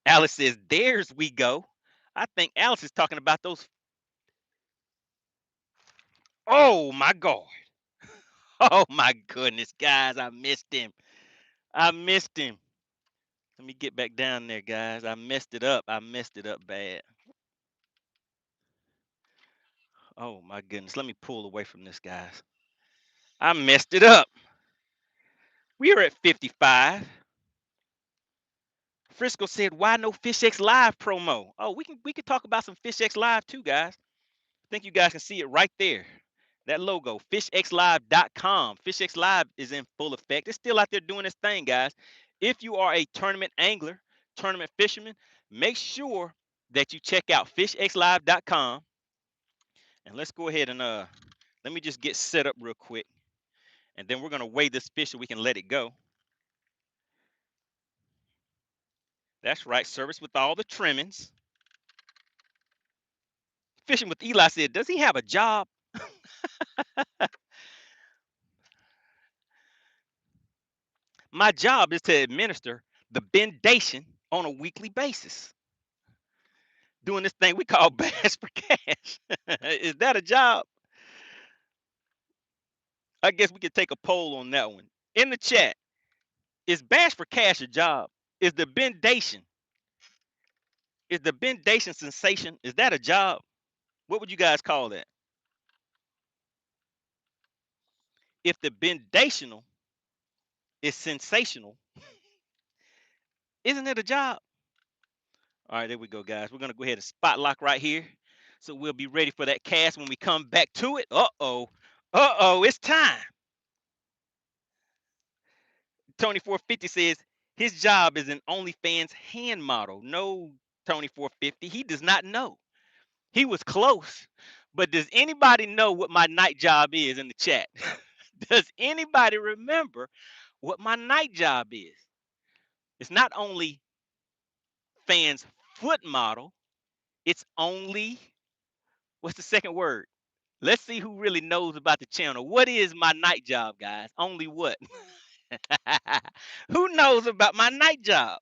Alice says, "There's we go." I think Alice is talking about those. Oh my God. Oh my goodness, guys. I missed him. I missed him. Let me get back down there, guys. I messed it up. I messed it up bad. Oh my goodness. Let me pull away from this, guys. I messed it up. We are at 55. Frisco said, "Why no FishXLive promo?" Oh, we can talk about some FishXLive too, guys. I think you guys can see it right there. That logo, FishXLive.com. FishXLive is in full effect. It's still out there doing its thing, guys. If you are a tournament angler, tournament fisherman, make sure that you check out FishXLive.com. And let's go ahead and let me just get set up real quick. And then we're gonna weigh this fish so we can let it go. That's right, service with all the trimmings. Fishing with Eli said, "Does he have a job?" My job is to administer the bendation on a weekly basis. Doing this thing we call bass for cash. Is that a job? I guess we could take a poll on that one. In the chat, is bass for cash a job? Is the bendation sensation, is that a job? What would you guys call that? If the bendational is sensational, isn't it a job? All right, there we go, guys. We're gonna go ahead and spot lock right here. So we'll be ready for that cast when we come back to it. Uh-oh. Uh-oh, it's time. Tony 450 says his job is an OnlyFans hand model. No, Tony 450, he does not know. He was close. But does anybody know what my night job is in the chat? Does anybody remember what my night job is? It's not only fans foot model, it's only, what's the second word? Let's see who really knows about the channel. What is my night job, guys? Only what? Who knows about my night job?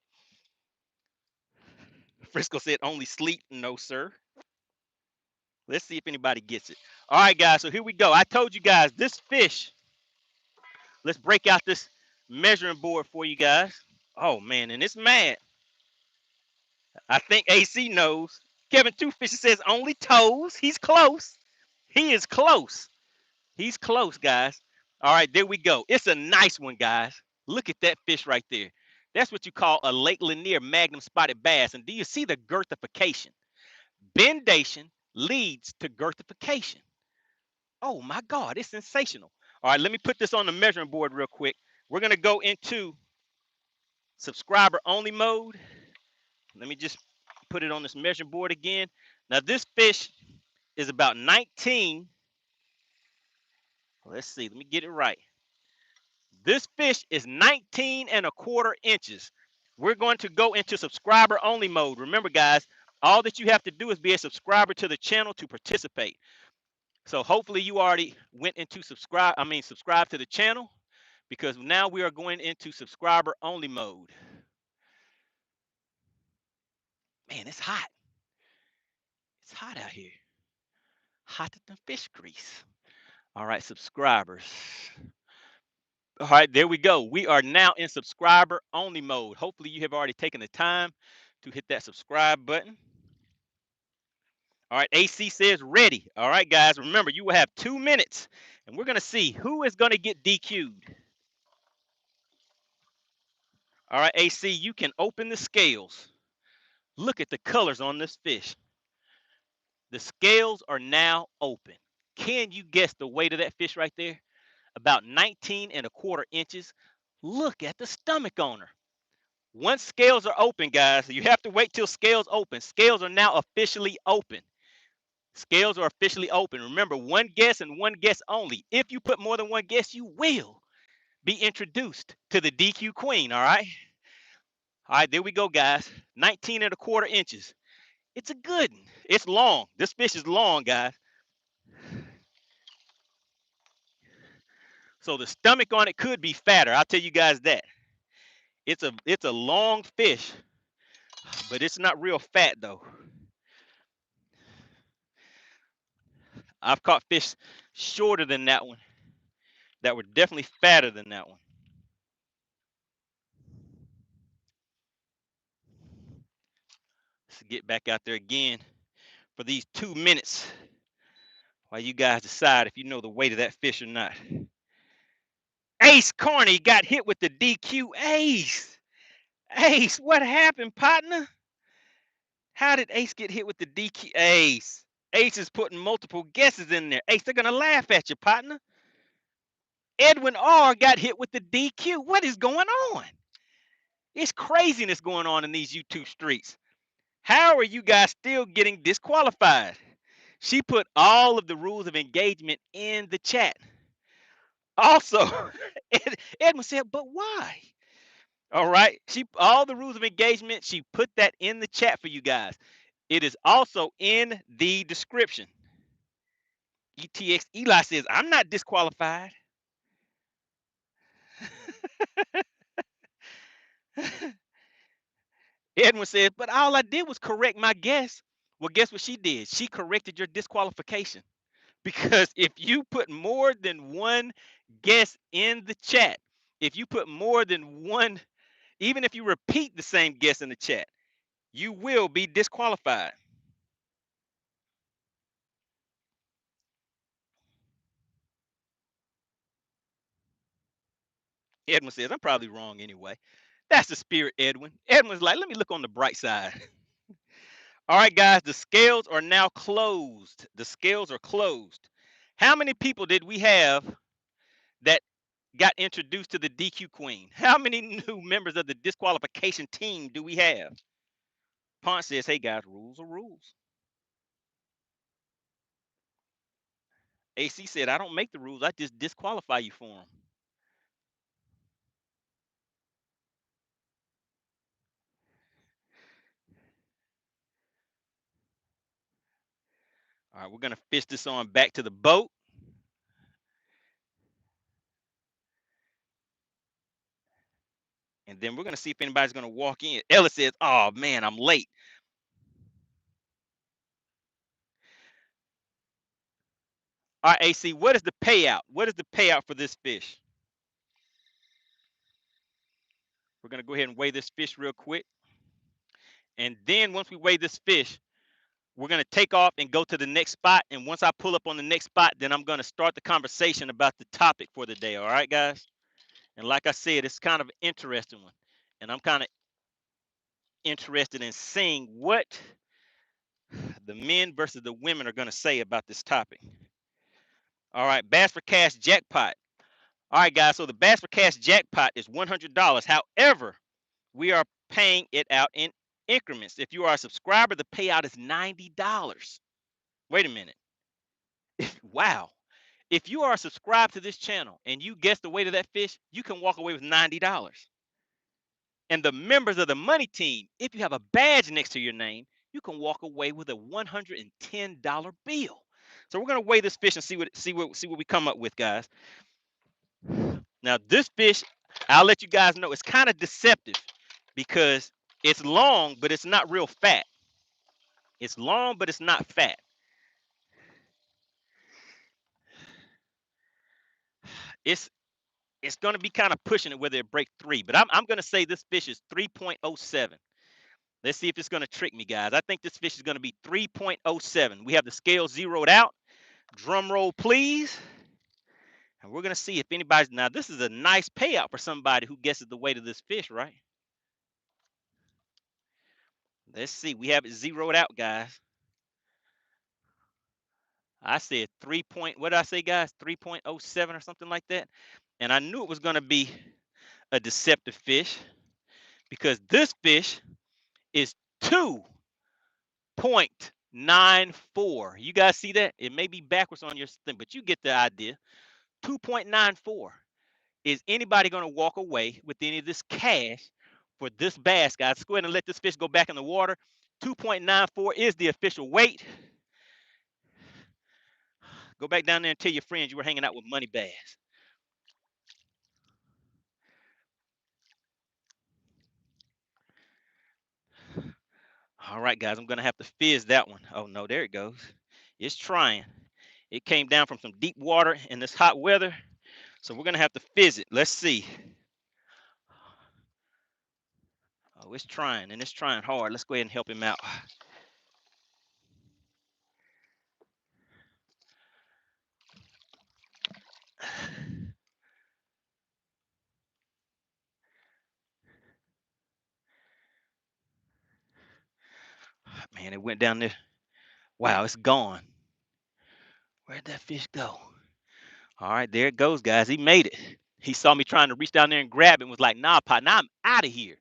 Frisco said only sleep. No, sir. Let's see if anybody gets it. All right, guys. So here we go. I told you guys this fish. Let's break out this measuring board for you guys. Oh man, and it's mad. I think AC knows. Kevin Two Fishes says only toes. He's close. He is close. He's close, guys. All right, there we go. It's a nice one, guys. Look at that fish right there. That's what you call a Lake Lanier Magnum spotted bass. And do you see the girthification? Bendation leads to girthification. Oh my God, it's sensational. All right, let me put this on the measuring board real quick. We're going to go into subscriber only mode. Let me just put it on this measuring board again. Now, this fish is about 19. Let's see, let me get it right. This fish is 19 1/4 inches. We're going to go into subscriber only mode. Remember, guys, all that you have to do is be a subscriber to the channel to participate. So hopefully you already went into subscribe to the channel, because now we are going into subscriber only mode. Man, it's hot. It's hot out here. Hotter than fish grease. All right, subscribers. All right, there we go. We are now in subscriber only mode. Hopefully you have already taken the time to hit that subscribe button. All right, AC says ready. All right, guys, remember you will have 2 minutes and we're going to see who is going to get DQ'd. All right, AC, you can open the scales. Look at the colors on this fish. The scales are now open. Can you guess the weight of that fish right there? About 19.25 inches. Look at the stomach on her. Once scales are open, guys, you have to wait till scales open. Scales are now officially open. Scales are officially open. Remember, one guess and one guess only. If you put more than one guess, you will be introduced to the DQ queen, all right? All right, there we go, guys. 19.25 inches. It's a good one. It's long. This fish is long, guys. So the stomach on it could be fatter. I'll tell you guys that. It's a long fish, but it's not real fat though. I've caught fish shorter than that one that were definitely fatter than that one. Let's get back out there again for these 2 minutes while you guys decide if you know the weight of that fish or not. Ace Carney got hit with the DQ. Ace, what happened, partner? How did Ace get hit with the DQ? Ace is putting multiple guesses in there. Ace, they're going to laugh at you, partner. Edwin R got hit with the DQ. What is going on? It's craziness going on in these YouTube streets. How are you guys still getting disqualified? She put all of the rules of engagement in the chat. Also, Edwin said, but why? All right. All the rules of engagement, she put that in the chat for you guys. It is also in the description. ETX Eli says, I'm not disqualified. Edwin says, but all I did was correct my guess. Well, guess what she did? She corrected your disqualification. Because if you put more than one guess in the chat, if you put more than one, even if you repeat the same guess in the chat, you will be disqualified. Edwin says, I'm probably wrong anyway. That's the spirit, Edwin. Edwin's like, let me look on the bright side. All right, guys, the scales are now closed. The scales are closed. How many people did we have that got introduced to the DQ Queen? How many new members of the disqualification team do we have? Ponce says, hey, guys, rules are rules. AC said, I don't make the rules. I just disqualify you for them. All right, we're going to fish this on back to the boat. And then we're going to see if anybody's going to walk in. Ella says, oh, man, I'm late. All right, AC, what is the payout? What is the payout for this fish? We're going to go ahead and weigh this fish real quick. And then once we weigh this fish, we're going to take off and go to the next spot. And once I pull up on the next spot, then I'm going to start the conversation about the topic for the day. All right, guys? And like I said, it's kind of an interesting one. And I'm kind of interested in seeing what the men versus the women are going to say about this topic. All right, Bass for Cash jackpot. All right, guys, so the Bass for Cash jackpot is $100. However, we are paying it out in increments. If you are a subscriber, the payout is $90. Wait a minute. Wow. If you are subscribed to this channel and you guess the weight of that fish, you can walk away with $90. And the members of the money team, if you have a badge next to your name, you can walk away with a $110 bill. So we're gonna weigh this fish and see what we come up with, guys. Now this fish, I'll let you guys know, it's kind of deceptive because it's long, but it's not real fat. It's long, but it's not fat. It's it's going to be kind of pushing it whether it break 3. But I'm going to say this fish is 3.07. Let's see if it's going to trick me, guys. I think this fish is going to be 3.07. We have the scale zeroed out. Drum roll, please. And we're going to see if anybody's. Now, this is a nice payout for somebody who guesses the weight of this fish, right? Let's see. We have it zeroed out, guys. I said 3 point, what did I say, guys? 3.07 or something like that. And I knew it was going to be a deceptive fish because this fish is 2.94. You guys see that? It may be backwards on your thing, but you get the idea. 2.94. Is anybody going to walk away with any of this cash for this bass, guys? Let's go ahead and let this fish go back in the water. 2.94 is the official weight. Go back down there and tell your friends you were hanging out with MoneyBass. All right, guys, I'm going to have to fizz that one. Oh, no, there it goes. It's trying. It came down from some deep water in this hot weather, so we're going to have to fizz it. Let's see. Oh, it's trying, and it's trying hard. Let's go ahead and help him out. Man, it went down there. Wow, it's gone. Where'd that fish go? All right, there it goes, guys. He made it. He saw me trying to reach down there and grab it and was like, nah, pot, now I'm out of here.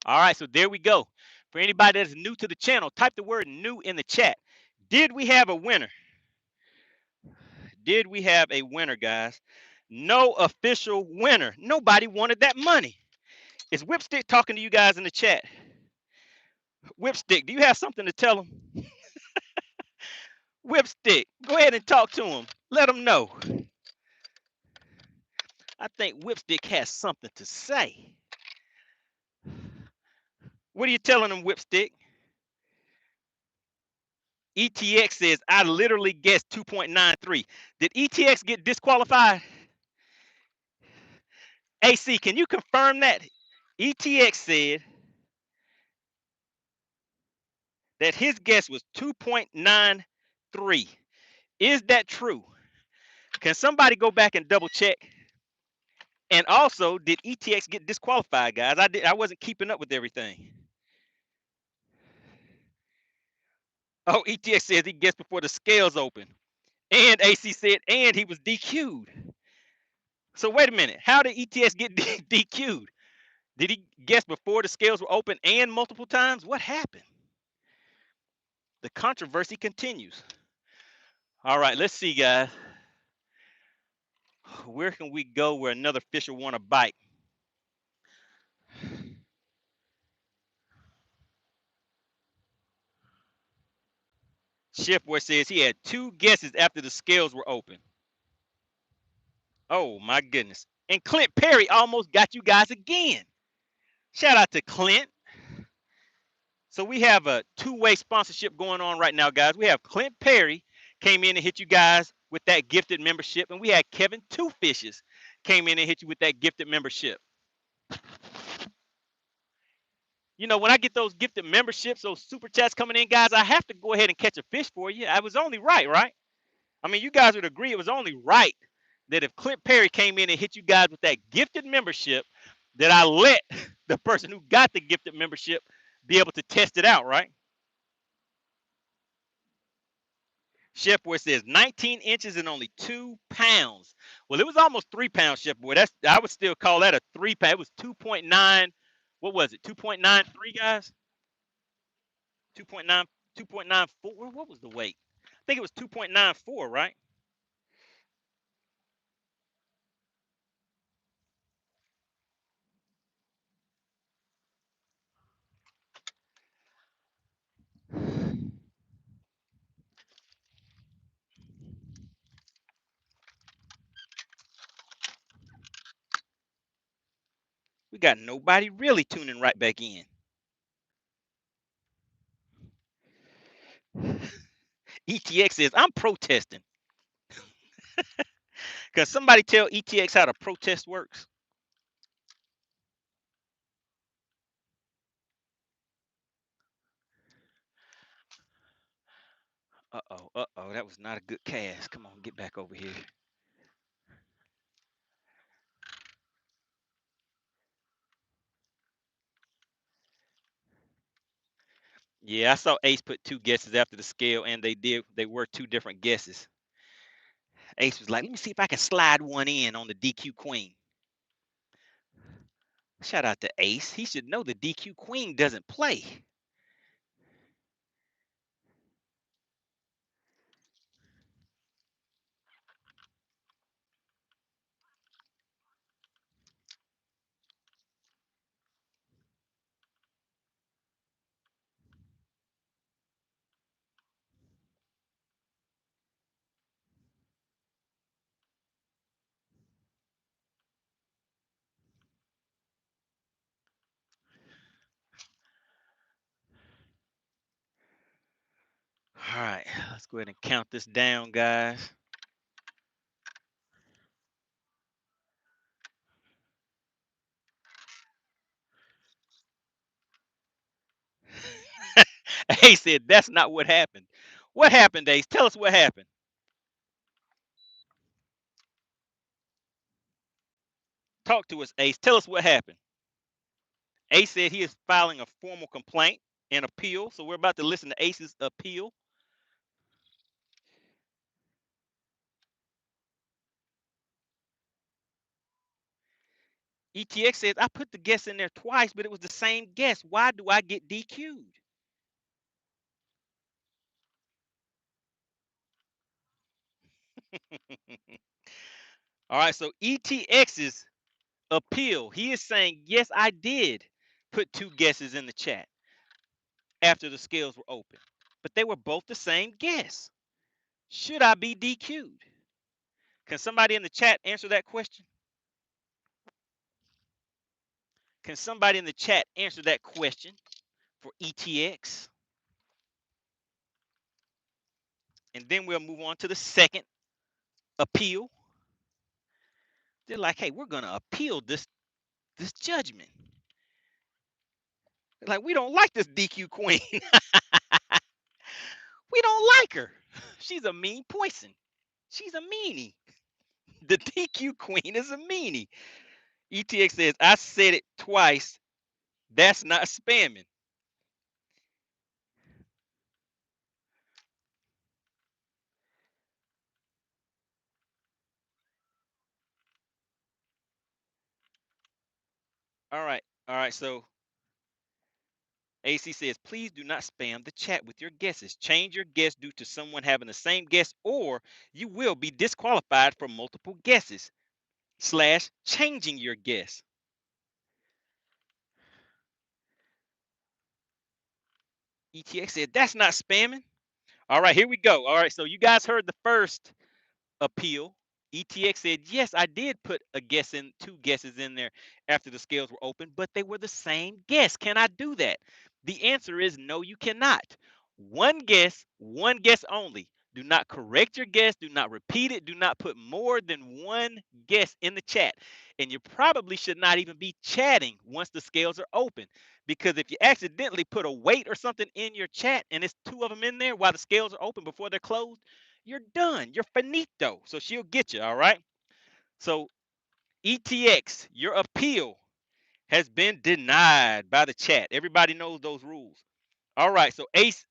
All right, so there we go. For anybody that's new to the channel, type the word new in the chat. Did we have a winner? Did we have a winner, guys? No official winner. Nobody wanted that money. Is Whipstick talking to you guys in the chat? Whipstick, do you have something to tell him? Whipstick, go ahead and talk to him. Let him know. I think Whipstick has something to say. What are you telling him, Whipstick? ETX says, I literally guessed 2.93. Did ETX get disqualified? AC, can you confirm that? ETX said that his guess was 2.93. Is that true? Can somebody go back and double check? And also, did ETX get disqualified, guys? I wasn't keeping up with everything. Oh, ETX says he guessed before the scales open. And AC said, and he was DQ'd. So wait a minute. How did ETX get DQ'd? Did he guess before the scales were open and multiple times? What happened? The controversy continues. All right, let's see, guys. Where can we go where another fish will want to bite? Chef Boy says he had 2 guesses after the scales were open. Oh, my goodness. And Clint Perry almost got you guys again. Shout out to Clint. So we have a 2-way sponsorship going on right now, guys. We have Clint Perry came in and hit you guys with that gifted membership. And we had Kevin Two Fishes came in and hit you with that gifted membership. You know, when I get those gifted memberships, those super chats coming in, guys, I have to go ahead and catch a fish for you. I was only right, right? I mean, you guys would agree it was only right that if Clint Perry came in and hit you guys with that gifted membership, that I let the person who got the gifted membership be able to test it out, right? Chef Boy says 19 inches and only 2 pounds. Well, it was almost 3 pounds, Chef Boy. I would still call that a 3 pound. It was 2.9. What was it? 2.93, guys? 2.9, 2.94. What was the weight? I think it was 2.94, right? We got nobody really tuning right back in. ETX says, I'm protesting. Can somebody tell ETX how the protest works? Uh-oh, that was not a good cast. Come on, get back over here. Yeah, I saw Ace put 2 guesses after the scale, and they were 2 different guesses. Ace was like, let me see if I can slide one in on the DQ Queen. Shout out to Ace. He should know the DQ Queen doesn't play. All right, let's go ahead and count this down, guys. Ace said, that's not what happened. What happened, Ace? Tell us what happened. Talk to us, Ace. Tell us what happened. Ace said he is filing a formal complaint and appeal. So we're about to listen to Ace's appeal. ETX says, I put the guess in there twice, but it was the same guess. Why do I get DQ'd? All right, so ETX's appeal, he is saying, yes, I did put 2 guesses in the chat after the scales were open, but they were both the same guess. Should I be DQ'd? Can somebody in the chat answer that question? Can somebody in the chat answer that question for ETX? And then we'll move on to the second appeal. They're like, hey, we're going to appeal this judgment. They're like, we don't like this DQ Queen. We don't like her. She's a mean poison. She's a meanie. The DQ Queen is a meanie. ETX says, I said it twice. That's not spamming. All right. All right. So AC says, please do not spam the chat with your guesses. Change your guess due to someone having the same guess, or you will be disqualified for multiple guesses / changing your guess. ETX said, that's not spamming. All right, here we go. All right, so you guys heard the first appeal. ETX said, yes, I did put a guess in, 2 guesses in there after the scales were open, but they were the same guess. Can I do that? The answer is no, you cannot. One guess only. Do not correct your guess. Do not repeat it. Do not put more than 1 guess in the chat. And you probably should not even be chatting once the scales are open. Because if you accidentally put a weight or something in your chat and it's 2 of them in there while the scales are open before they're closed, you're done. You're finito. So she'll get you. All right. So ETX, your appeal has been denied by the chat. Everybody knows those rules. All right. So Ace,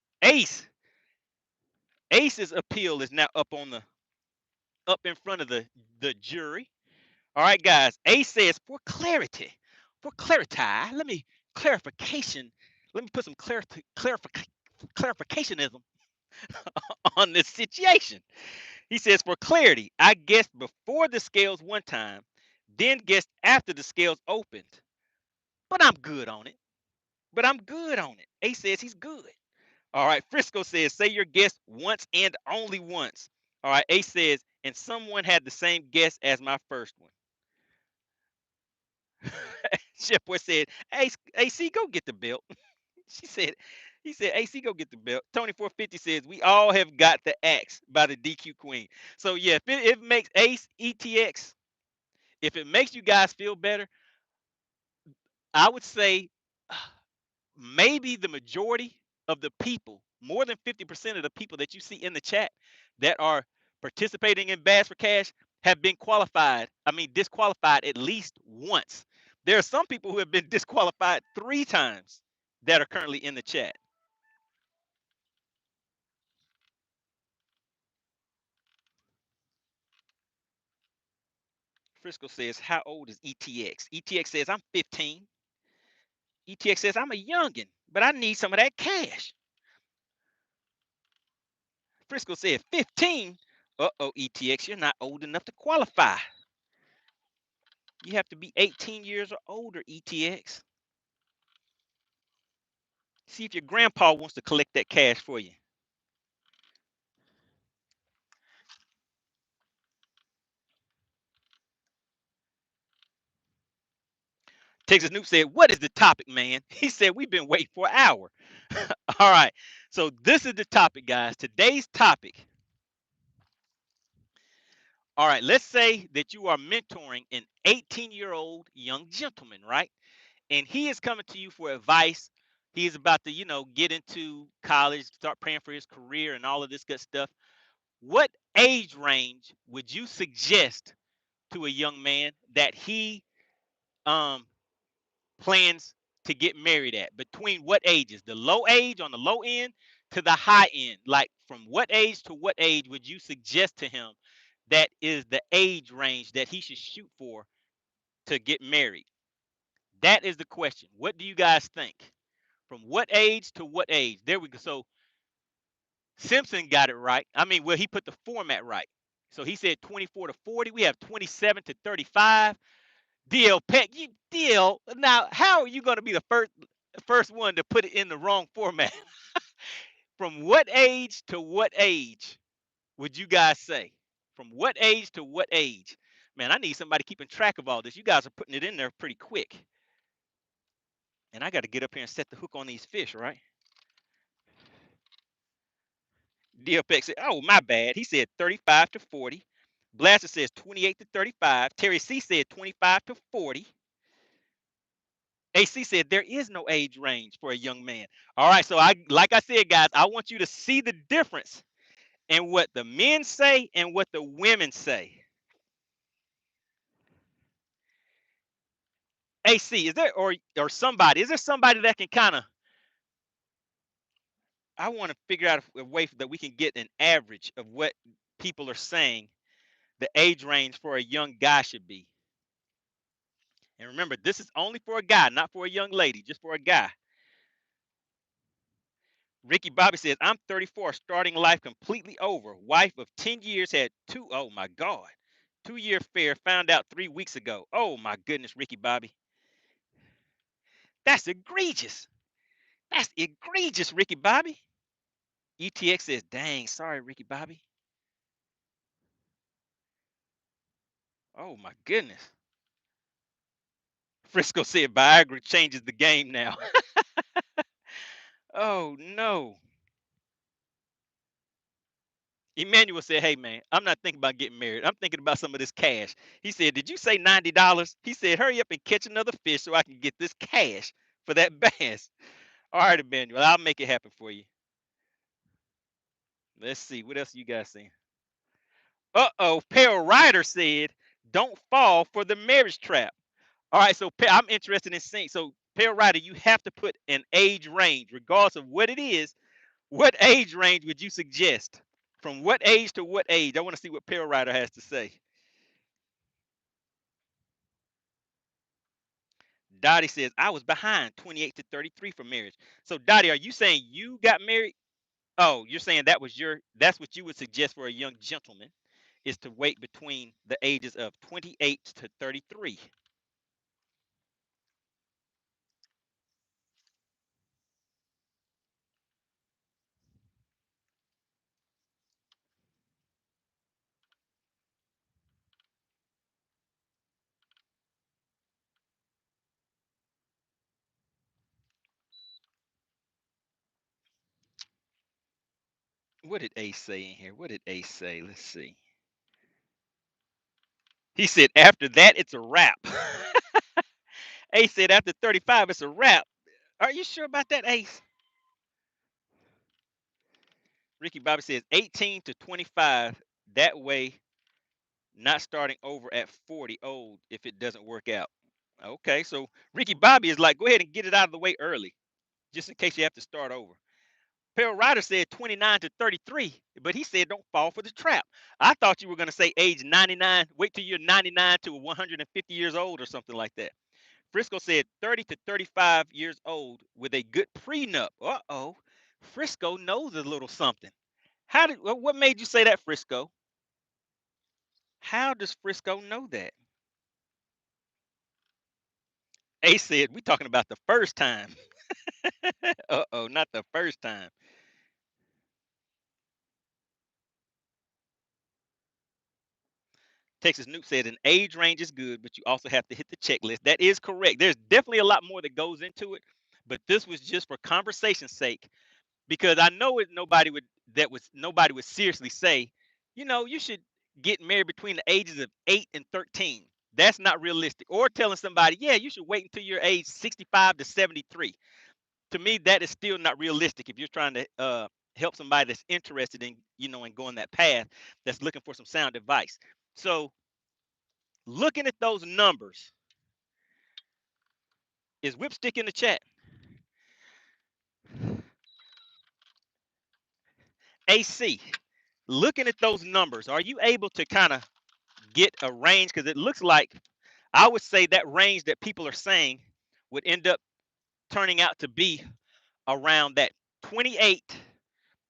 Ace's appeal is now up in front of the jury. All right, guys. Ace says for clarity, let me clarification. Let me put some clarificationism on this situation. He says, for clarity, I guessed before the scales one time, then guessed after the scales opened. But I'm good on it. Ace says he's good. All right. Frisco says, say your guess once and only once. All right. Ace says, and someone had the same guess as my first one. Chef Boy said, hey, AC, go get the belt. She said, He said, AC, go get the belt. Tony 450 says, we all have got the axe by the DQ Queen. So, yeah, if it makes Ace, ETX, if it makes you guys feel better, I would say maybe the majority of the people, more than 50% of the people that you see in the chat that are participating in Bass for Cash have been disqualified at least once. There are some people who have been disqualified 3 times that are currently in the chat. Frisco says, how old is ETX? ETX says, I'm 15. ETX says, I'm a youngin', but I need some of that cash. Frisco said, 15? Uh-oh, ETX, you're not old enough to qualify. You have to be 18 years or older, ETX. See if your grandpa wants to collect that cash for you. Texas Noob said, what is the topic, man? He said, we've been waiting for an hour. All right. So this is the topic, guys. Today's topic. All right. Let's say that you are mentoring an 18-year-old young gentleman, right? And he is coming to you for advice. He's about to, get into college, start praying for his career and all of this good stuff. What age range would you suggest to a young man that he um plans to get married at? Between what ages? The low age on the low end to the high end. Like from what age to what age would you suggest to him that is the age range that he should shoot for to get married? That is the question. What do you guys think? From what age to what age? There we go. So Simpson got it right. Well, he put the format right. So he said 24 to 40. We have 27 to 35. DL Peck, DL. Now, how are you going to be the first one to put it in the wrong format? From what age to what age would you guys say? From what age to what age? Man, I need somebody keeping track of all this. You guys are putting it in there pretty quick. And I got to get up here and set the hook on these fish, right? DL Peck said, oh, my bad. He said 35 to 40. Blaster says 28 to 35. Terry C said 25 to 40. AC said there is no age range for a young man. All right, so like I said, guys, I want you to see the difference in what the men say and what the women say. AC, is there or somebody? Is there somebody that can kind of? I want to figure out a way that we can get an average of what people are saying the age range for a young guy should be. And remember, this is only for a guy, not for a young lady, just for a guy. Ricky Bobby says, I'm 34, starting life completely over. Wife of 10 years had two, oh my God, 2-year affair, found out 3 weeks ago. Oh my goodness, Ricky Bobby. That's egregious. That's egregious, Ricky Bobby. ETX says, dang, sorry, Ricky Bobby. Oh my goodness. Frisco said Viagra changes the game now. Oh no. Emmanuel said, hey man, I'm not thinking about getting married. I'm thinking about some of this cash. He said, did you say $90? He said, hurry up and catch another fish so I can get this cash for that bass. All right, Emmanuel, I'll make it happen for you. Let's see. What else you guys saying? Uh-oh, Peril Ryder said, don't fall for the marriage trap. All right, so I'm interested in seeing. So, Peril Ryder, you have to put an age range, regardless of what it is. What age range would you suggest? From what age to what age? I want to see what Peril Ryder has to say. Dottie says, I was behind 28 to 33 for marriage. So, Dottie, are you saying you got married? Oh, you're saying that's what you would suggest for a young gentleman is to wait between the ages of 28 to 33. What did Ace say in here? What did Ace say? Let's see. He said after that it's a wrap. Ace said after 35 it's a wrap. Are you sure about that, Ace? Ricky Bobby says 18 to 25. That way, not starting over at 40 old if it doesn't work out. Okay, so Ricky Bobby is like, go ahead and get it out of the way early, just in case you have to start over. Pearl Ryder said 29 to 33, but he said don't fall for the trap. I thought you were going to say age 99. Wait till you're 99 to 150 years old or something like that. Frisco said 30 to 35 years old with a good prenup. Uh-oh. Frisco knows a little something. What made you say that, Frisco? How does Frisco know that? A said, we talking about the first time. Uh-oh, not the first time. Texas Nuke said an age range is good, but you also have to hit the checklist. That is correct. There's definitely a lot more that goes into it, but this was just for conversation's sake because I know it. Nobody would seriously say, you should get married between the ages of 8 and 13. That's not realistic. Or telling somebody, yeah, you should wait until you're age 65 to 73. To me, that is still not realistic if you're trying to help somebody that's interested in, in going that path, that's looking for some sound advice. So looking at those numbers, is Whipstick in the chat? AC, looking at those numbers, are you able to kind of get a range? Because it looks like, I would say that range that people are saying would end up turning out to be around that 28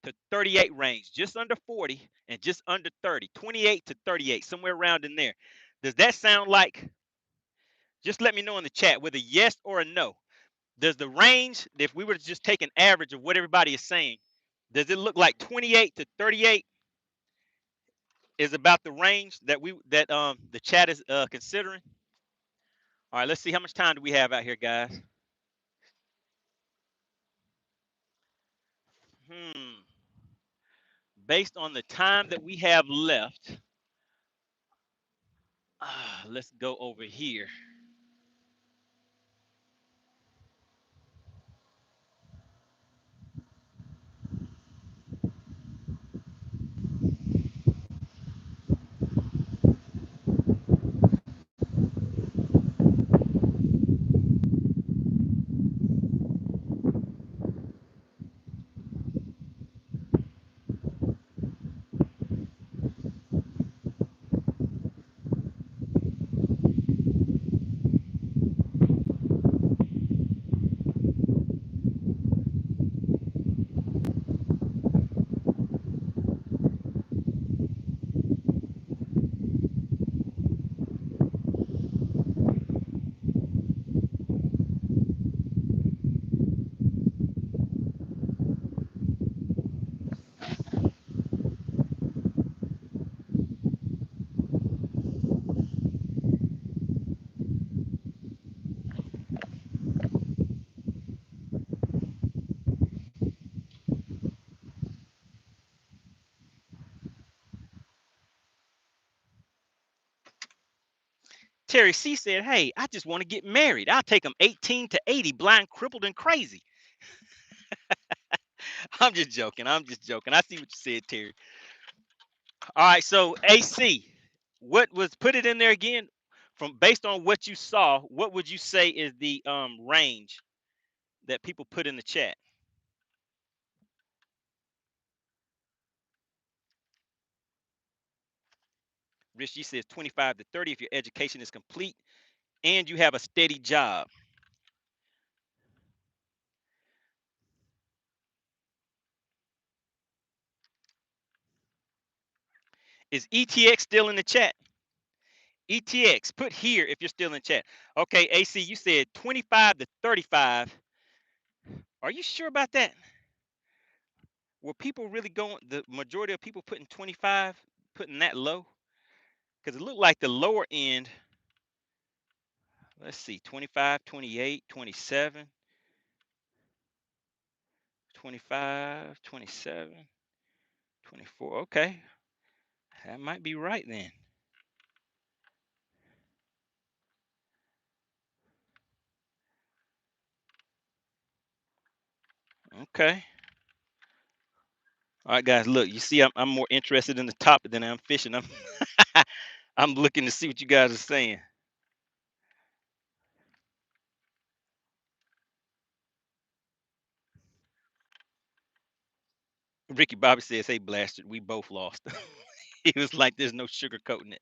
to 38 range, just under 40 and just under 30, 28 to 38, somewhere around in there. Does that sound like, just let me know in the chat with a yes or a no. Does the range, if we were to just take an average of what everybody is saying, does it look like 28 to 38 is about the range that the chat is considering? All right, let's see how much time do we have out here, guys. Based on the time that we have left, let's go over here. Terry C said, hey, I just want to get married. I'll take them 18 to 80, blind, crippled, and crazy. I'm just joking. I'm just joking. I see what you said, Terry. All right, so AC, what was, put it in there again, from based on what you saw, what would you say is the range that people put in the chat? Rich G says 25 to 30 if your education is complete and you have a steady job. Is ETX still in the chat? ETX, put here if you're still in chat. Okay, AC, you said 25 to 35. Are you sure about that? Were people really going, the majority of people putting 25, putting that low? Because it looked like the lower end, let's see, 25, 28, 27, 25, 27. 24. Okay. That might be right then. Okay. All right, guys. Look, you see, I'm more interested in the topic than I'm fishing. I'm looking to see what you guys are saying. Ricky Bobby says, "Hey, blasted, we both lost." He was like, "There's no sugarcoating it."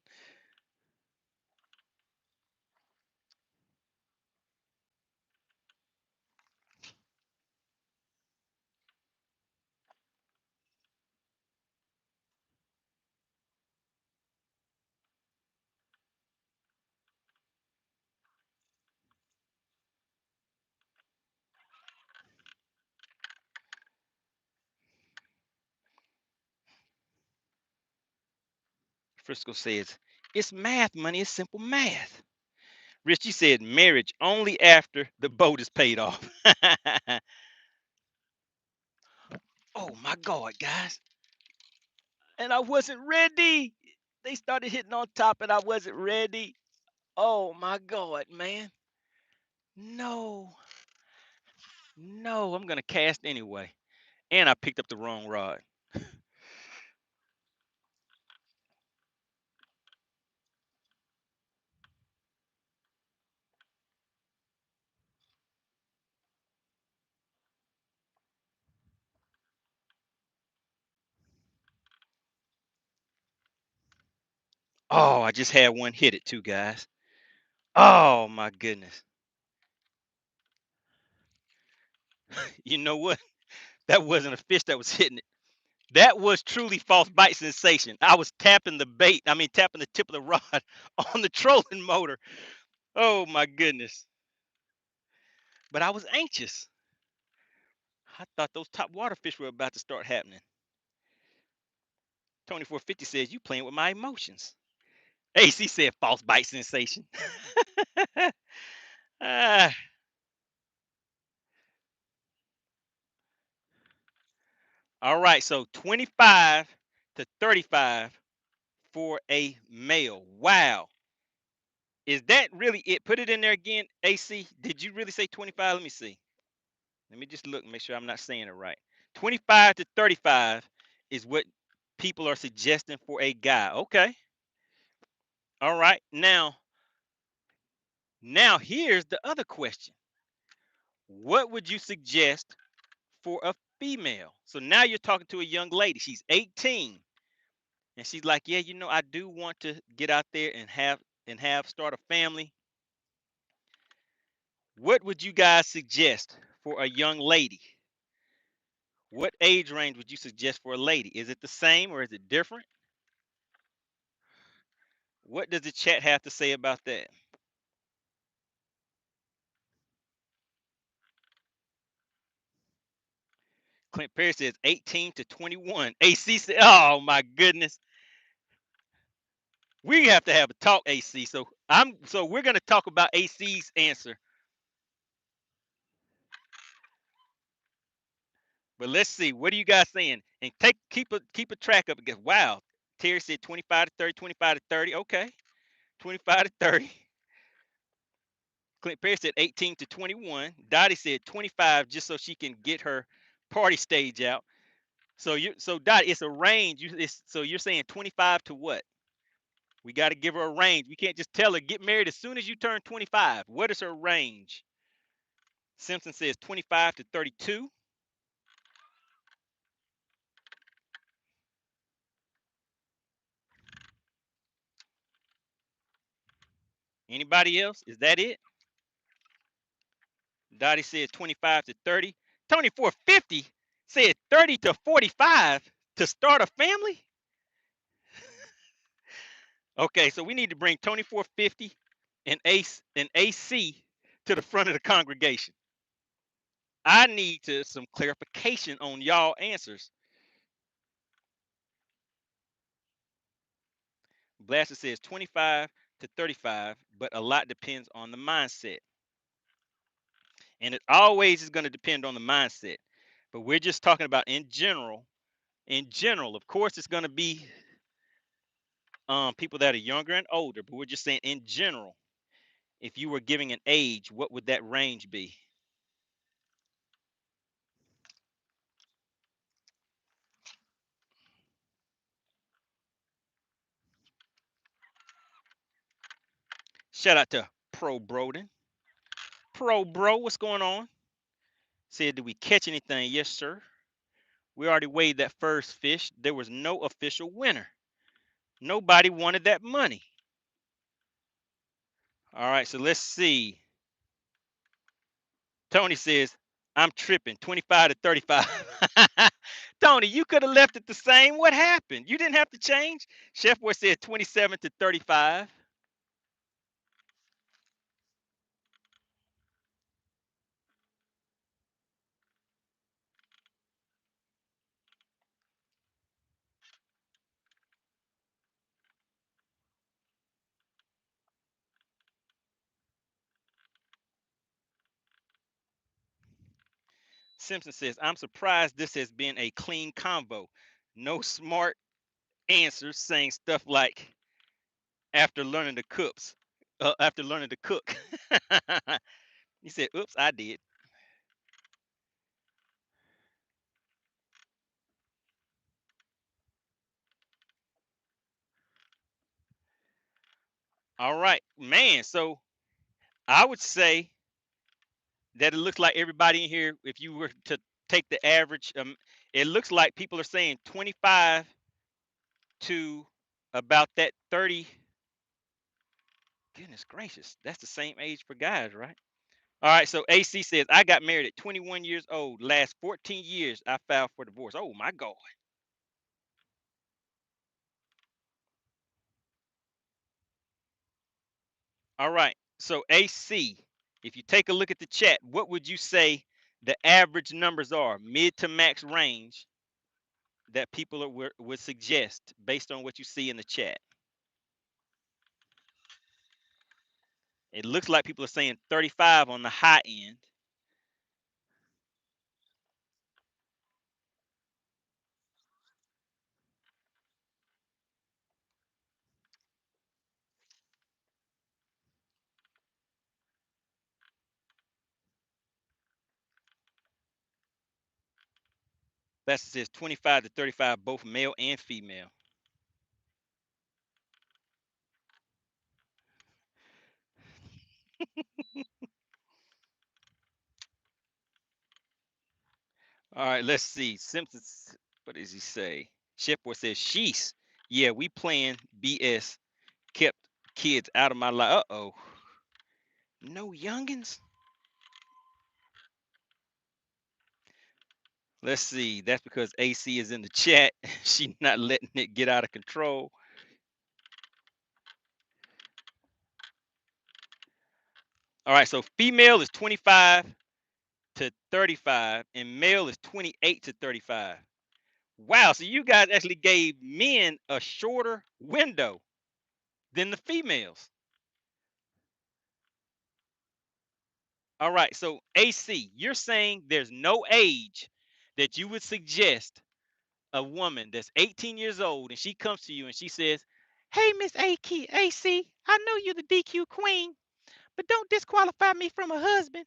Frisco says, "It's math, money. It's simple math." Richie said, "Marriage only after the boat is paid off." Oh my God, guys! And I wasn't ready. They started hitting on top, and I wasn't ready. Oh my God, man! No, no, I'm gonna cast anyway. And I picked up the wrong rod. Oh, I just had one hit it too, guys. Oh my goodness. You know what? That wasn't a fish that was hitting it. That was truly false bite sensation. I was tapping the bait. I mean, tapping the tip of the rod on the trolling motor. Oh my goodness. But I was anxious. I thought those top water fish were about to start happening. Tony 450 says, "You playing with my emotions." AC said, "False bite sensation." Ah, all right. So 25 to 35 for a male. Wow. Is that really it? Put it in there again, AC. Did you really say 25? Let me see. Let me just look, make sure I'm not saying it right. 25 to 35 is what people are suggesting for a guy. Okay. All right. Now here's the other question. What would you suggest for a female? So now you're talking to a young lady. She's 18 and she's like, "Yeah, I do want to get out there and have start a family." What would you guys suggest for a young lady? What age range would you suggest for a lady? Is it the same or is it different? What does the chat have to say about that? Clint Perry says 18 to 21. AC said, "Oh my goodness, we have to have a talk." AC. So we're gonna talk about AC's answer. But let's see. What are you guys saying? And keep a track of it. Because wow, Terry said 25 to 30, 25 to 30. Okay, 25 to 30. Clint Perry said 18 to 21. Dottie said 25 just so she can get her party stage out. So Dottie, it's a range. So you're saying 25 to what? We got to give her a range. We can't just tell her get married as soon as you turn 25. What is her range? Simpson says 25 to 32. Anybody else? Is that it? Dottie said 25 to 30. Tony 450 said 30 to 45 to start a family. Okay, so we need to bring Tony 450 and Ace and AC to the front of the congregation. I need some clarification on y'all answers. Blaster says 25 to 35, but a lot depends on the mindset. And it always is going to depend on the mindset. But we're just talking about in general In general, of course, it's going to be people that are younger and older, but we're just saying in general, if you were giving an age, what would that range be? Shout out to Pro Broden. Pro Bro, what's going on? Said, did we catch anything? Yes, sir. We already weighed that first fish. There was no official winner. Nobody wanted that money. All right, so let's see. Tony says, I'm tripping, 25 to 35. Tony, you could have left it the same. What happened? You didn't have to change. Chef Boy said 27 to 35. Simpson says, I'm surprised this has been a clean convo. No smart answers saying stuff like after learning the cooks, after learning to cook. He said, oops, I did. All right, man. So I would say that it looks like everybody in here, if you were to take the average, it looks like people are saying 25 to about that 30. Goodness gracious, that's the same age for guys, right? All right, so AC says, I got married at 21 years old. Last 14 years, I filed for divorce. Oh, my God. All right, so AC, if you take a look at the chat, what would you say the average numbers are, mid to max range, that people would suggest based on what you see in the chat? It looks like people are saying 35 on the high end. That says 25 to 35, both male and female. All right, let's see. Simpsons, what does he say? Chef Boy says, sheesh. Yeah, we playing BS. Kept kids out of my life. Uh-oh. No youngins? Let's see. That's because AC is in the chat. She's not letting it get out of control. All right, so female is 25 to 35, and male is 28 to 35. Wow, so you guys actually gave men a shorter window than the females. All right, so AC, you're saying there's no age that you would suggest a woman that's 18 years old and she comes to you and she says, hey, Miss AC, I know you're the DQ queen, but don't disqualify me from a husband.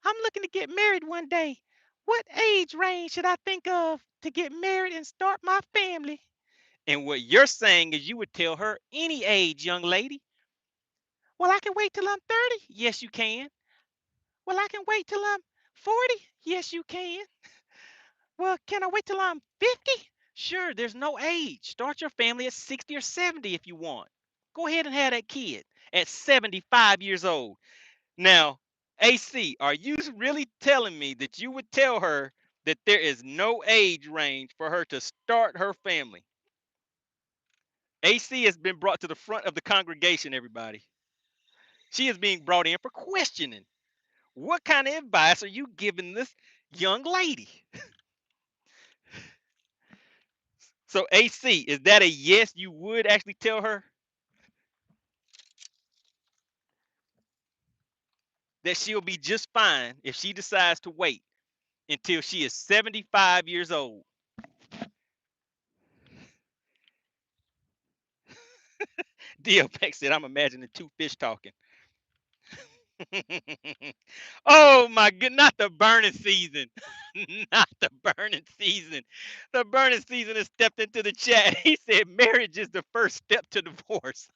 I'm looking to get married one day. What age range should I think of to get married and start my family? And what you're saying is you would tell her any age, young lady. Well, I can wait till I'm 30. Yes, you can. Well, I can wait till I'm 40. Yes, you can. Well, can I wait till I'm 50? Sure, there's no age. Start your family at 60 or 70 if you want. Go ahead and have that kid at 75 years old. Now, AC, are you really telling me that you would tell her that there is no age range for her to start her family? AC has been brought to the front of the congregation, everybody. She is being brought in for questioning. What kind of advice are you giving this young lady? So, AC, is that a yes? You would actually tell her that she'll be just fine if she decides to wait until she is 75 years old. DLPX said, I'm imagining two fish talking. Oh my good, not the burning season. Not the burning season. The burning season has stepped into the chat. He said marriage is the first step to divorce.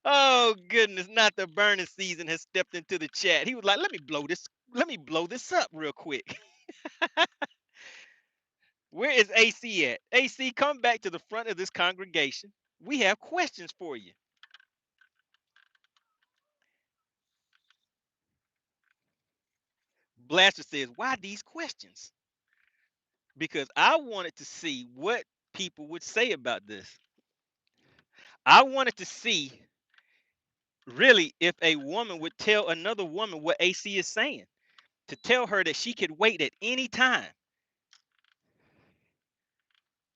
Oh goodness, not the burning season has stepped into the chat. He was like, let me blow this up real quick. Where is AC at? AC, come back to the front of this congregation. We have questions for you. Blaster says, why these questions? Because I wanted to see what people would say about this. I wanted to see really if a woman would tell another woman what AC is saying, to tell her that she could wait at any time.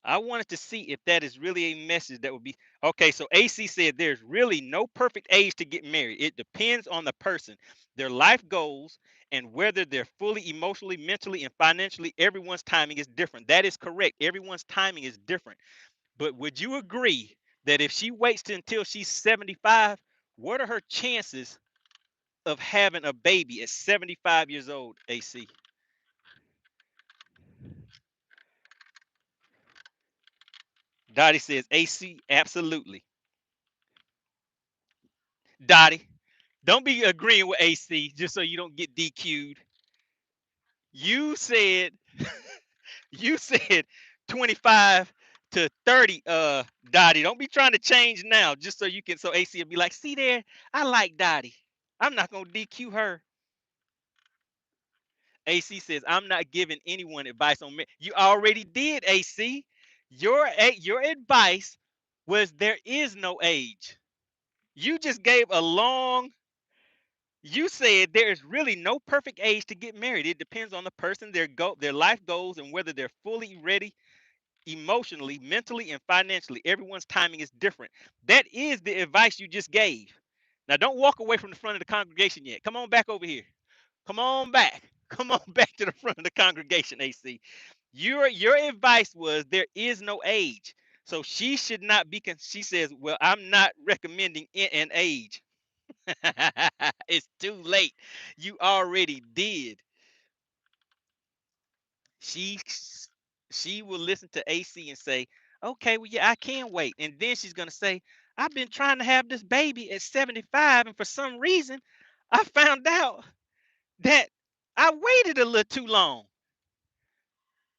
I wanted to see if that is really a message that would be okay. So AC said there's really no perfect age to get married. It depends on the person, their life goals, and whether they're fully emotionally, mentally, and financially. Everyone's timing is different. That is correct. Everyone's timing is different. But would you agree that if she waits until she's 75, what are her chances of having a baby at 75 years old, AC? Dottie says, AC, absolutely. Dottie, don't be agreeing with AC just so you don't get DQ'd. You said you said 25 to 30, Dottie. Don't be trying to change now just so you can so AC will be like, see there, I like Dottie. I'm not gonna DQ her. AC says, I'm not giving anyone advice on me. You already did, AC. Your advice was there is no age. You just gave a long you said there is really no perfect age to get married. It depends on the person, their life goals, and whether they're fully ready emotionally, mentally, and financially. Everyone's timing is different. That is the advice you just gave. Now don't walk away from the front of the congregation yet. Come on back over here. Come on back. Come on back to the front of the congregation, AC. Your advice was there is no age. So she should not be she says, well, I'm not recommending an age. It's too late. You already did. She she will listen to AC and say, "Okay, well yeah, I can wait." And then she's going to say, "I've been trying to have this baby at 75 and for some reason I found out that I waited a little too long.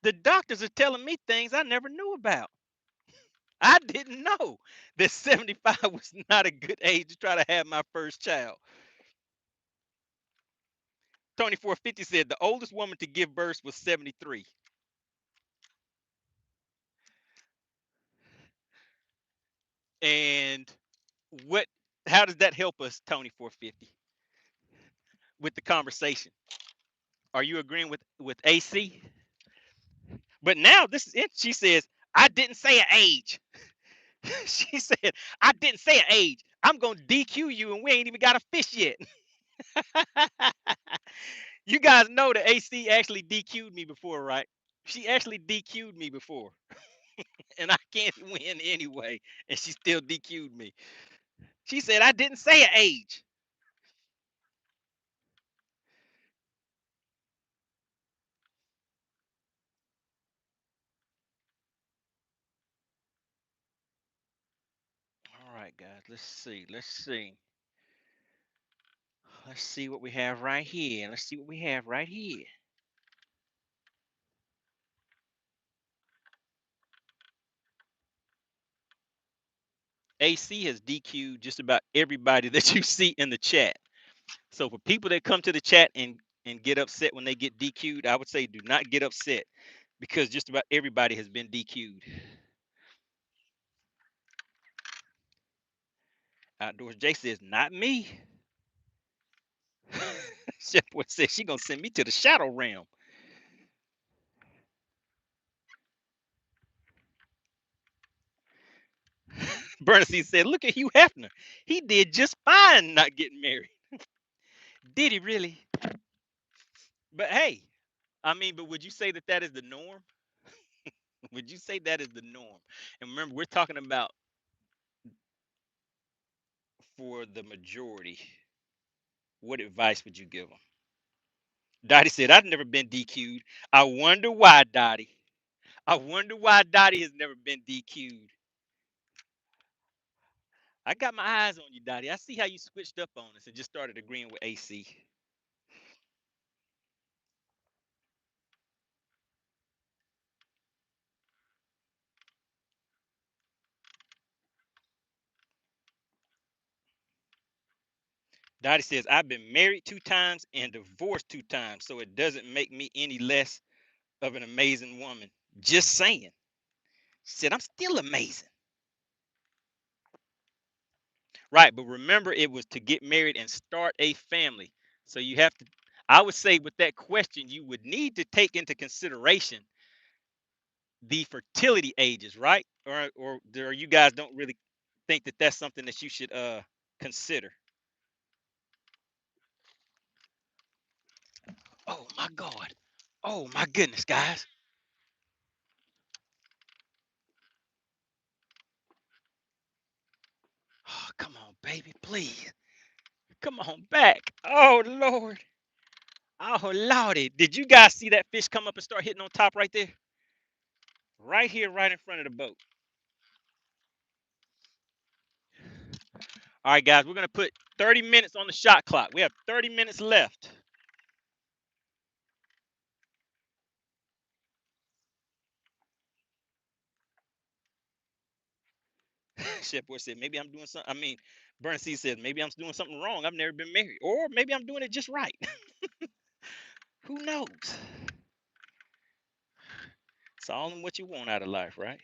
The doctors are telling me things I never knew about. I didn't know that 75 was not a good age to try to have my first child." Tony 450 said the oldest woman to give birth was 73. And what how does that help us, Tony 450, with the conversation? Are you agreeing with AC? But now this is it. She says, I didn't say an age. She said, I didn't say an age. I'm gonna DQ you and we ain't even got a fish yet. You guys know that AC actually DQ'd me before, right? She actually DQ'd me before. And I can't win anyway. And she still DQ'd me. She said I didn't say an age. All right, guys. Let's see. Let's see. Let's see what we have right here. Let's see what we have right here. AC has DQ'd just about everybody that you see in the chat. So for people that come to the chat and get upset when they get DQ'd, I would say do not get upset because just about everybody has been DQ'd. Outdoors J says, not me. Chef Boy says she gonna send me to the shadow realm. Bernstein said, look at Hugh Hefner. He did just fine not getting married. Did he really? But hey, I mean, but would you say that that is the norm? Would you say that is the norm? And remember, we're talking about for the majority, what advice would you give them? Dottie said, I've never been DQ'd. I wonder why, Dottie. I wonder why Dottie has never been DQ'd. I got my eyes on you, Dottie. I see how you switched up on us and just started agreeing with AC. Dottie says, I've been married 2 times and divorced 2 times, so it doesn't make me any less of an amazing woman. Just saying. She said, I'm still amazing. Right, but remember, it was to get married and start a family. So you have to, I would say, with that question, you would need to take into consideration the fertility ages, right? Or you guys don't really think that that's something that you should consider. Oh my God. Oh my goodness, guys. Oh, come on, baby, please. Come on back. Oh Lord. Oh Lordy. Did you guys see that fish come up and start hitting on top right there? Right here, right in front of the boat. All right, guys, we're gonna put 30 minutes on the shot clock. We have 30 minutes left. Chef Boy said, maybe I'm doing something. I mean, Bernstein said, maybe I'm doing something wrong. I've never been married. Or maybe I'm doing it just right. Who knows? It's all in what you want out of life, right?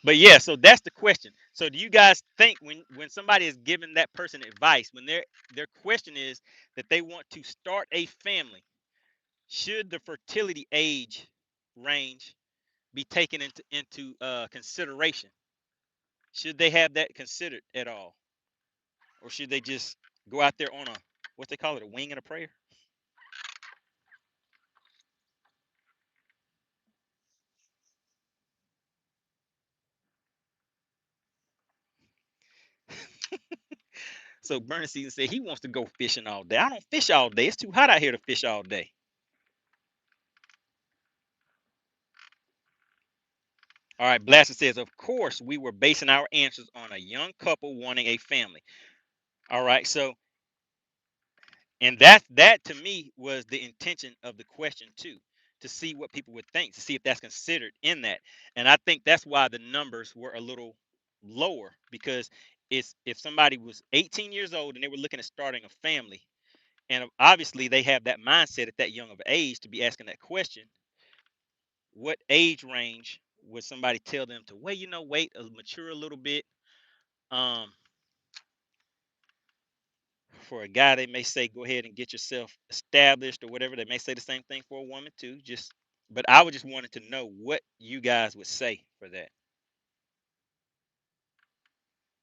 But yeah, so that's the question. So do you guys think when somebody is giving that person advice, when their question is that they want to start a family, should the fertility age range be taken into consideration? Should they have that considered at all, or should they just go out there on a what they call it, a wing and a prayer? So Bernstein said he wants to go fishing all day. I don't fish all day. It's too hot out here to fish all day. All right, Blaster says, of course, we were basing our answers on a young couple wanting a family. All right, so and that to me was the intention of the question too, to see what people would think, to see if that's considered in that. And I think that's why the numbers were a little lower, because it's if somebody was 18 years old and they were looking at starting a family, and obviously they have that mindset at that young of age to be asking that question, what age range would somebody tell them to wait, mature a little bit? Um, for a guy, they may say go ahead and get yourself established or whatever. They may say the same thing for a woman too. But I would just wanted to know what you guys would say for that.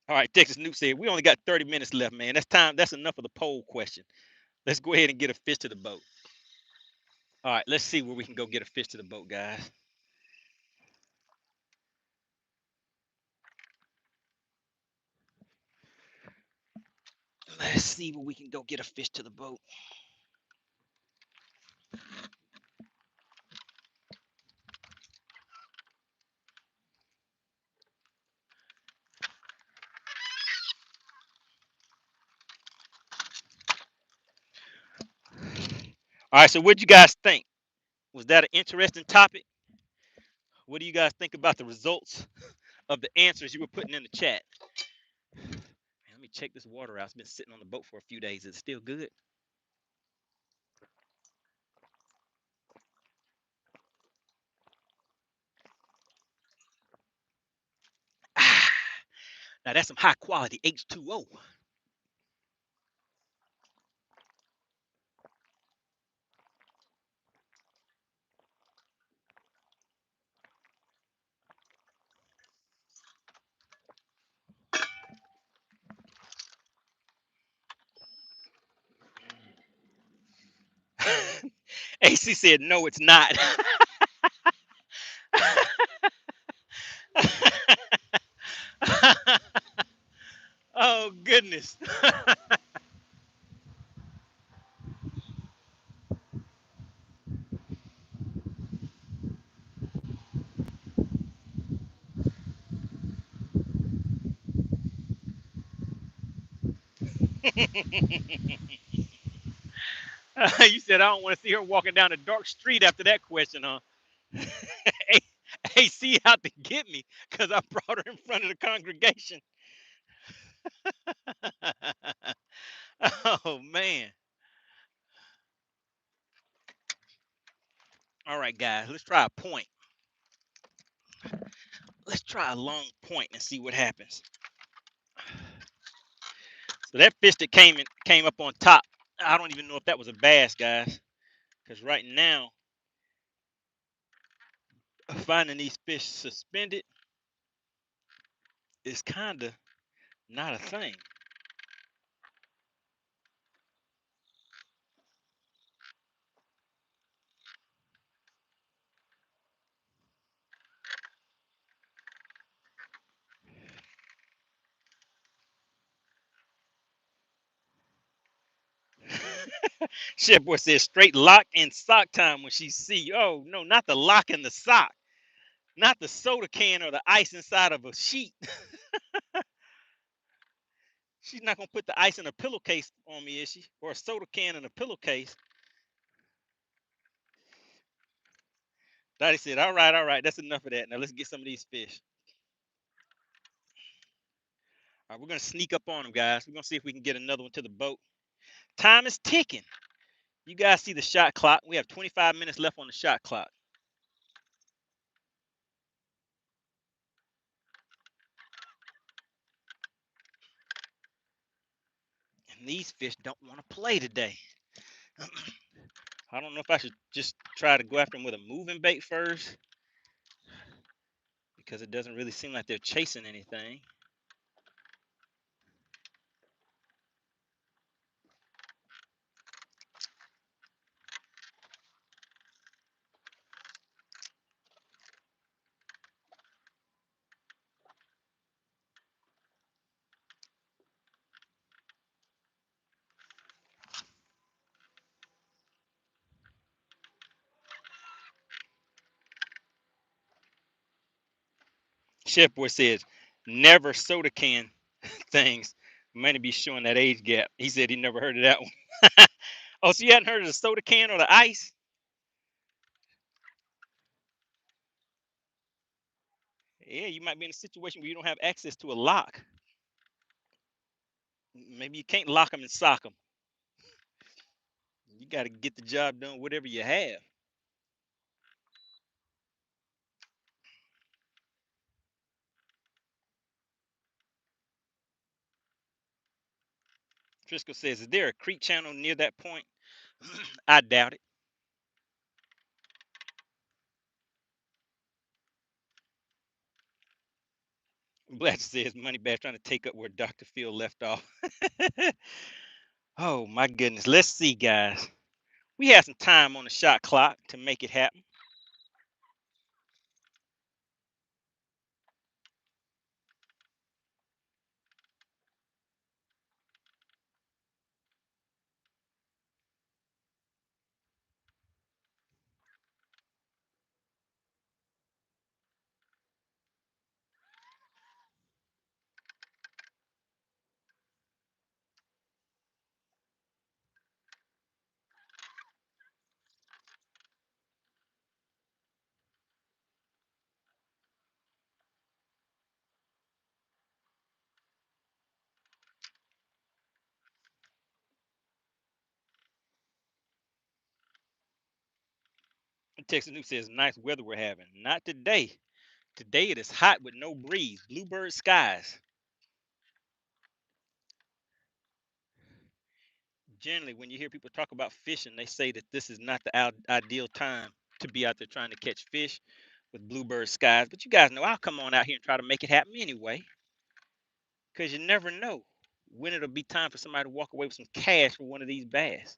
All right, Texas Noob said we only got 30 minutes left, man. That's time. That's enough of the poll question. Let's go ahead and get a fish to the boat. All right, let's see where we can go get a fish to the boat, guys. Let's see where we can go get a fish to the boat. All right, so what do you guys think? Was that an interesting topic? What do you guys think about the results of the answers you were putting in the chat? Man, let me check this water out. It's been sitting on the boat for a few days. It's still good. Ah, now that's some high quality H2O. AC said, no, it's not. goodness. You said I don't want to see her walking down a dark street after that question, huh? hey, hey, see out to get me because I brought her in front of the congregation. Oh man. All right, guys, let's try a point. Let's try a long point and see what happens. So that fish that came up on top, I don't even know if that was a bass, guys, because right now finding these fish suspended is kind of not a thing. Chef boy says straight lock and sock time when she see. Oh no, not the lock in the sock, not the soda can or the ice inside of a sheet. She's not gonna put the ice in a pillowcase on me, is she? Or a soda can in a pillowcase. Daddy said, all right, that's enough of that. Now let's get some of these fish. All right, we're gonna sneak up on them, guys. We're gonna see if we can get another one to the boat. Time is ticking. You guys see the shot clock. We have 25 minutes left on the shot clock. And these fish don't want to play today. I don't know if I should just try to go after them with a moving bait first, because it doesn't really seem like they're chasing anything. Chef Boy says, never soda can things. Might be showing that age gap. He said he never heard of that one. Oh, so you hadn't heard of the soda can or the ice? Yeah, you might be in a situation where you don't have access to a lock. Maybe you can't lock them and sock them. You got to get the job done, whatever you have. Trisco says, is there a creek channel near that point? I doubt it. Blatch says, MoneyBass trying to take up where Dr. Phil left off. Oh, my goodness. Let's see, guys. We have some time on the shot clock to make it happen. Texas News says, nice weather we're having. Not today. Today it is hot with no breeze. Bluebird skies. Generally, when you hear people talk about fishing, they say that this is not the ideal time to be out there trying to catch fish with bluebird skies. But you guys know I'll come on out here and try to make it happen anyway, because you never know when it'll be time for somebody to walk away with some cash for one of these bass.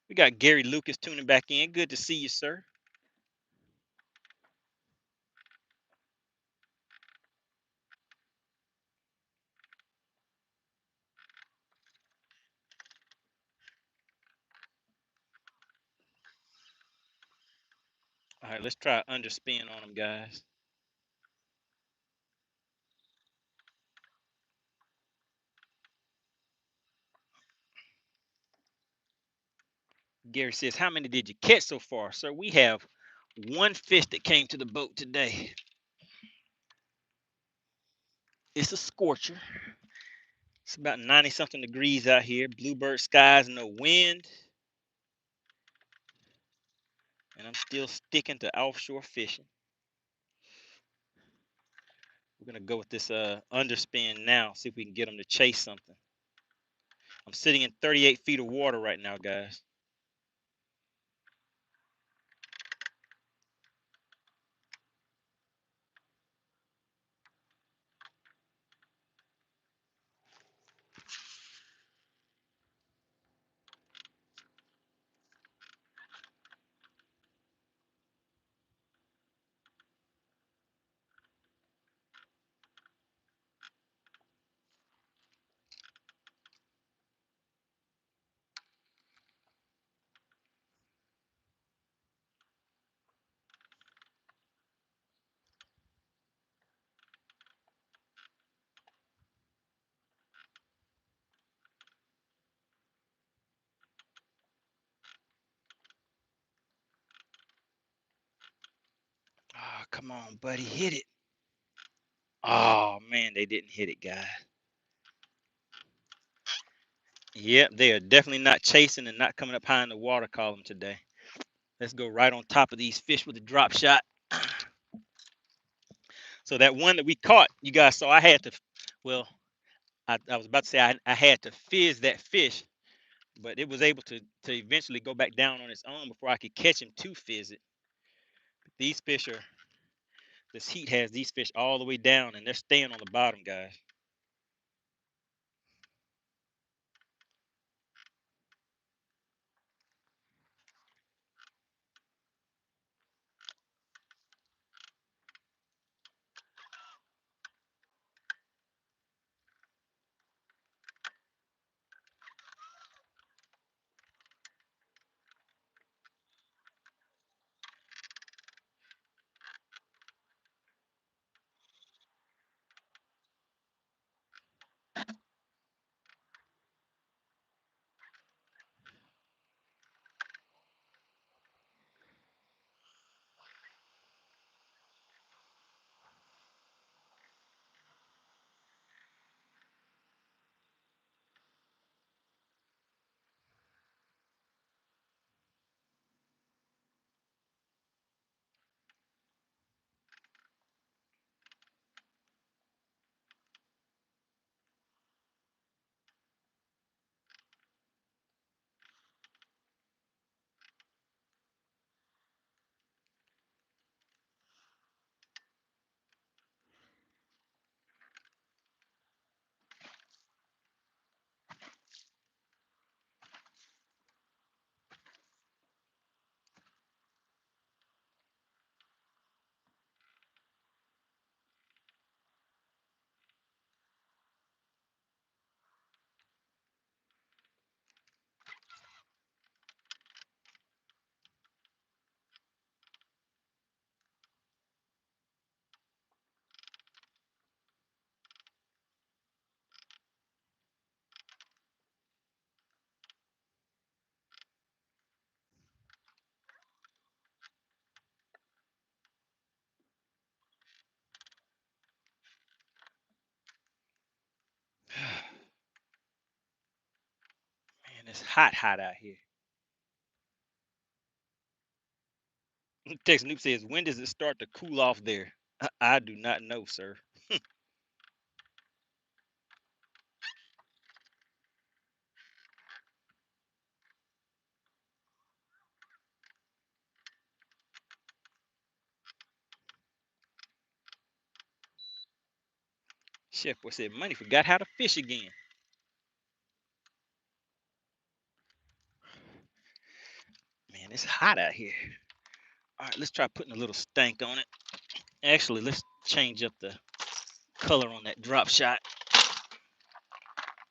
We got Gary Lucas tuning back in. Good to see you, sir. All right, let's try underspin on them, guys. Gary says, how many did you catch so far? Sir, we have one fish that came to the boat today. It's a scorcher. It's about 90-something degrees out here. Bluebird skies, no wind. And I'm still sticking to offshore fishing. We're going to go with this underspin now, see if we can get them to chase something. I'm sitting in 38 feet of water right now, guys. Oh, come on, buddy. Hit it. Oh, man, they didn't hit it, guys. Yep, they are definitely not chasing and not coming up high in the water column today. Let's go right on top of these fish with a drop shot. So that one that we caught, you guys saw, I had to, well, I was about to say I had to fizz that fish, but it was able to eventually go back down on its own before I could catch him to fizz it. These fish are, this heat has these fish all the way down, and they're staying on the bottom, guys. Man, it's hot out here. Text Noob says, when does it start to cool off there? I do not know, sir. Chef Boy said, Money forgot how to fish again. Man, it's hot out here. All right, let's try putting a little stank on it. Actually, let's change up the color on that drop shot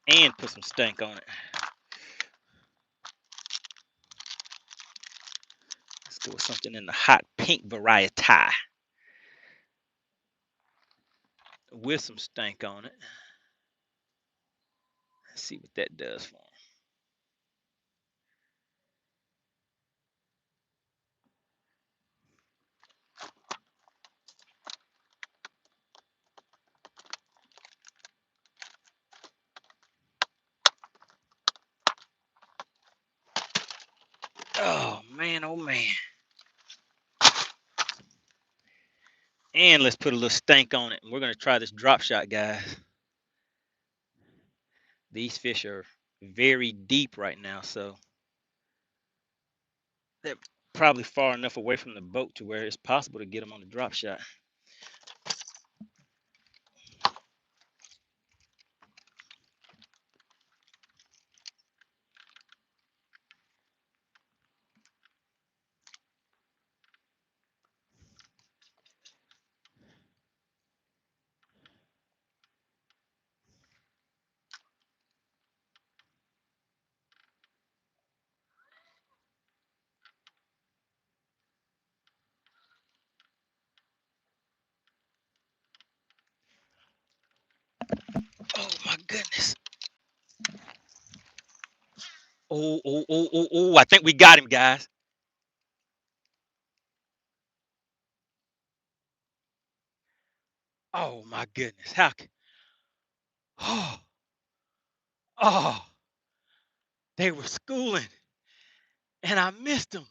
and put some stank on it. Let's for something in the hot pink variety with some stank on it. Let's see what that does for him. Oh man, oh man. And let's put a little stank on it. We're gonna try this drop shot, guys. These fish are very deep right now, so they're probably far enough away from the boat to where it's possible to get them on the drop shot. Oh my goodness. Oh, oh, oh, oh, oh. I think we got him, guys. Oh my goodness. How can oh, oh, they were schooling and I missed them.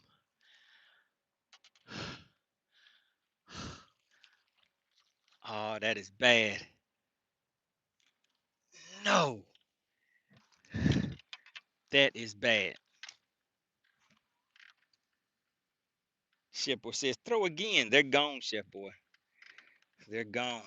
Oh, that is bad. No, that is bad. Chef Boy says, throw again. They're gone, Chef Boy. They're gone.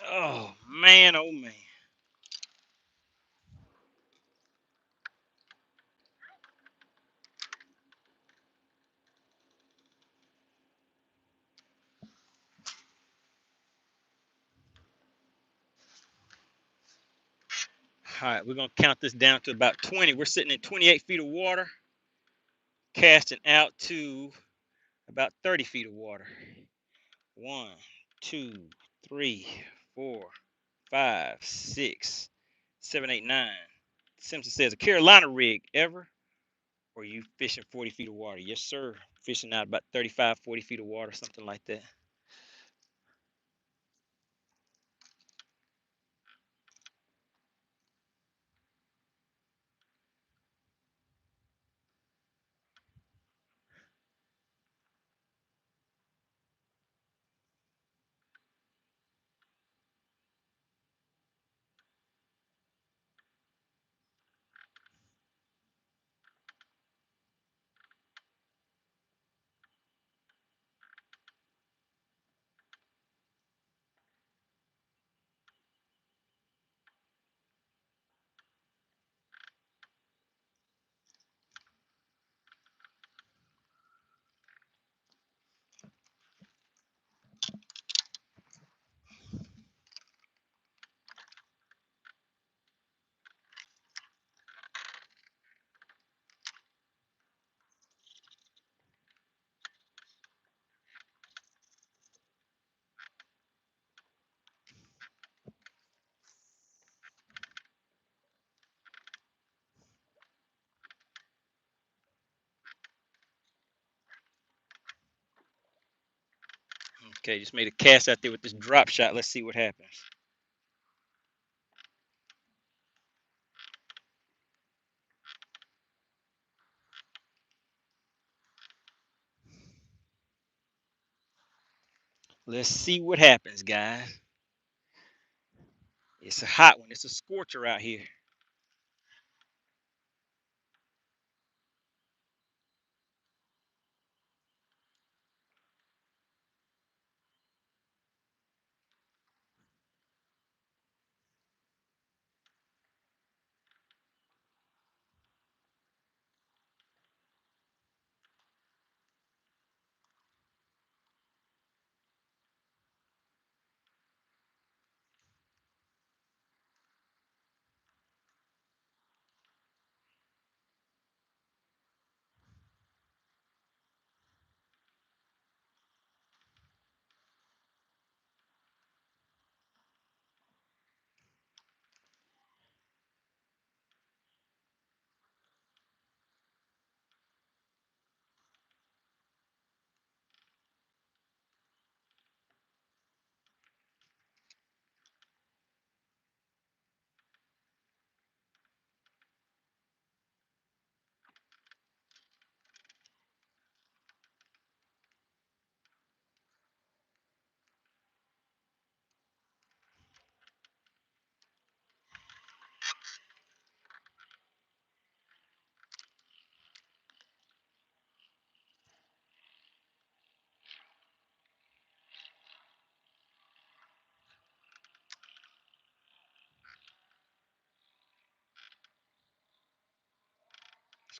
Oh man, oh man. All right, we're gonna count this down to about 20. We're sitting in 28 feet of water, casting out to about 30 feet of water. 1, 2, 3, 4, 5, 6, 7, 8, 9. Simpson says, a Carolina rig ever? Or you fishing 40 feet of water? Yes, sir. Fishing out about 35, 40 feet of water, something like that. Okay, just made a cast out there with this drop shot. Let's see what happens. Let's see what happens, guys. It's a hot one. It's a scorcher out here.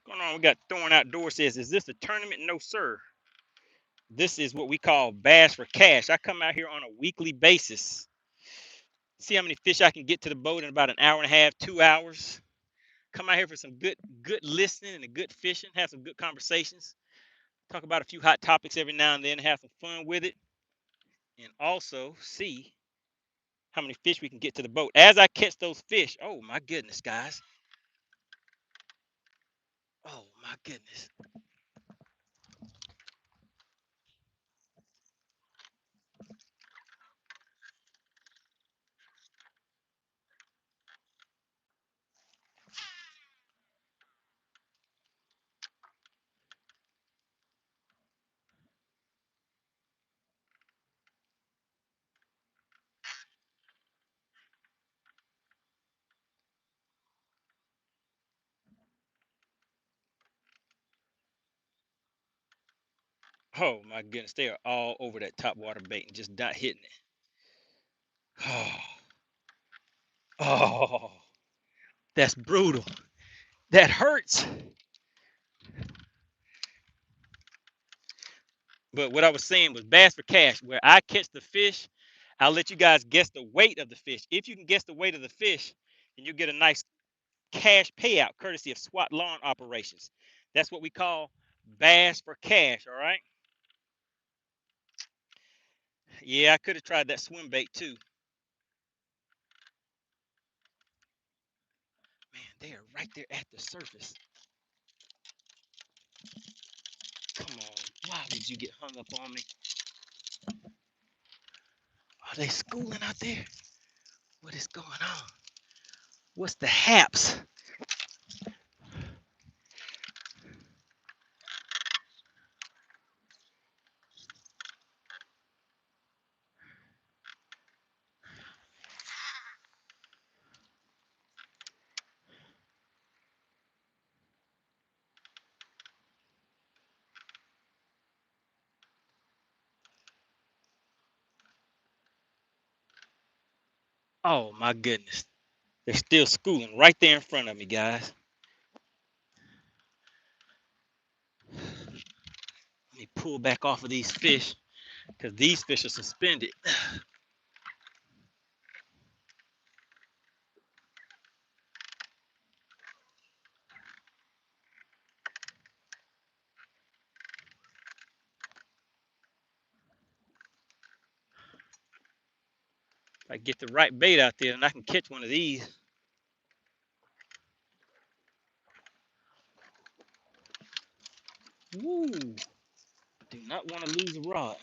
What's going on? We got Throwing Outdoor says, is this a tournament? No, sir. This is what we call Bass for Cash. I come out here on a weekly basis. See how many fish I can get to the boat in about an hour and a half, 2 hours. Come out here for some good listening and a good fishing, have some good conversations. Talk about a few hot topics every now and then, have some fun with it. And also see how many fish we can get to the boat. As I catch those fish, oh my goodness, guys. Oh my goodness. Oh my goodness, they are all over that top water bait and just not hitting it. Oh, that's brutal. That hurts. But what I was saying was Bass for Cash, where I catch the fish, I'll let you guys guess the weight of the fish. If you can guess the weight of the fish, then you get a nice cash payout courtesy of SWAT lawn operations. That's what we call Bass for Cash, all right? Yeah, I could have tried that swim bait too. Man, they are right there at the surface. Come on. Why did you get hung up on me? Are they schooling out there? What is going on? What's the haps? Oh my goodness. They're still schooling right there in front of me, guys. Let me pull back off of these fish because these fish are suspended. If I get the right bait out there, and I can catch one of these. Woo! Do not want to lose a rod.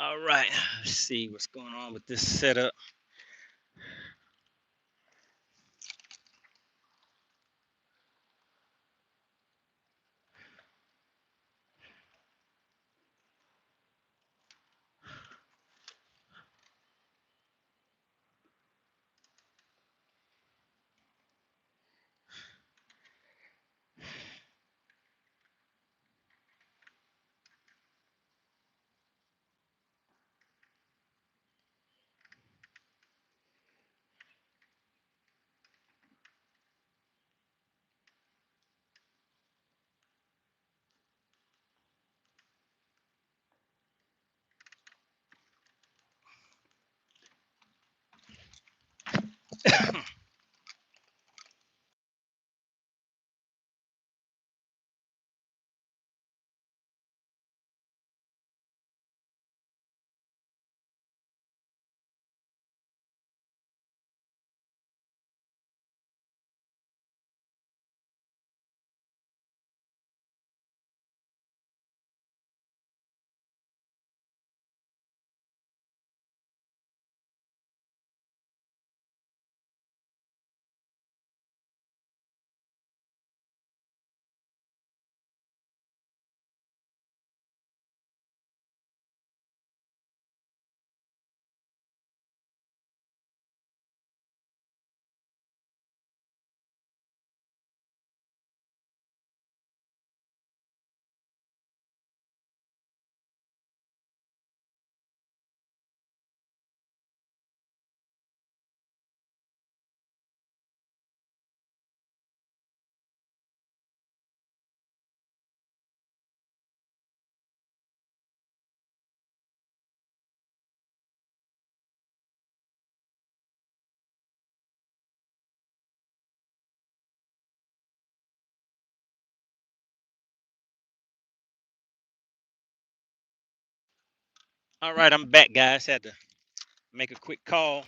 All right, let's see what's going on with this setup. All right, I'm back, guys. Had to make a quick call.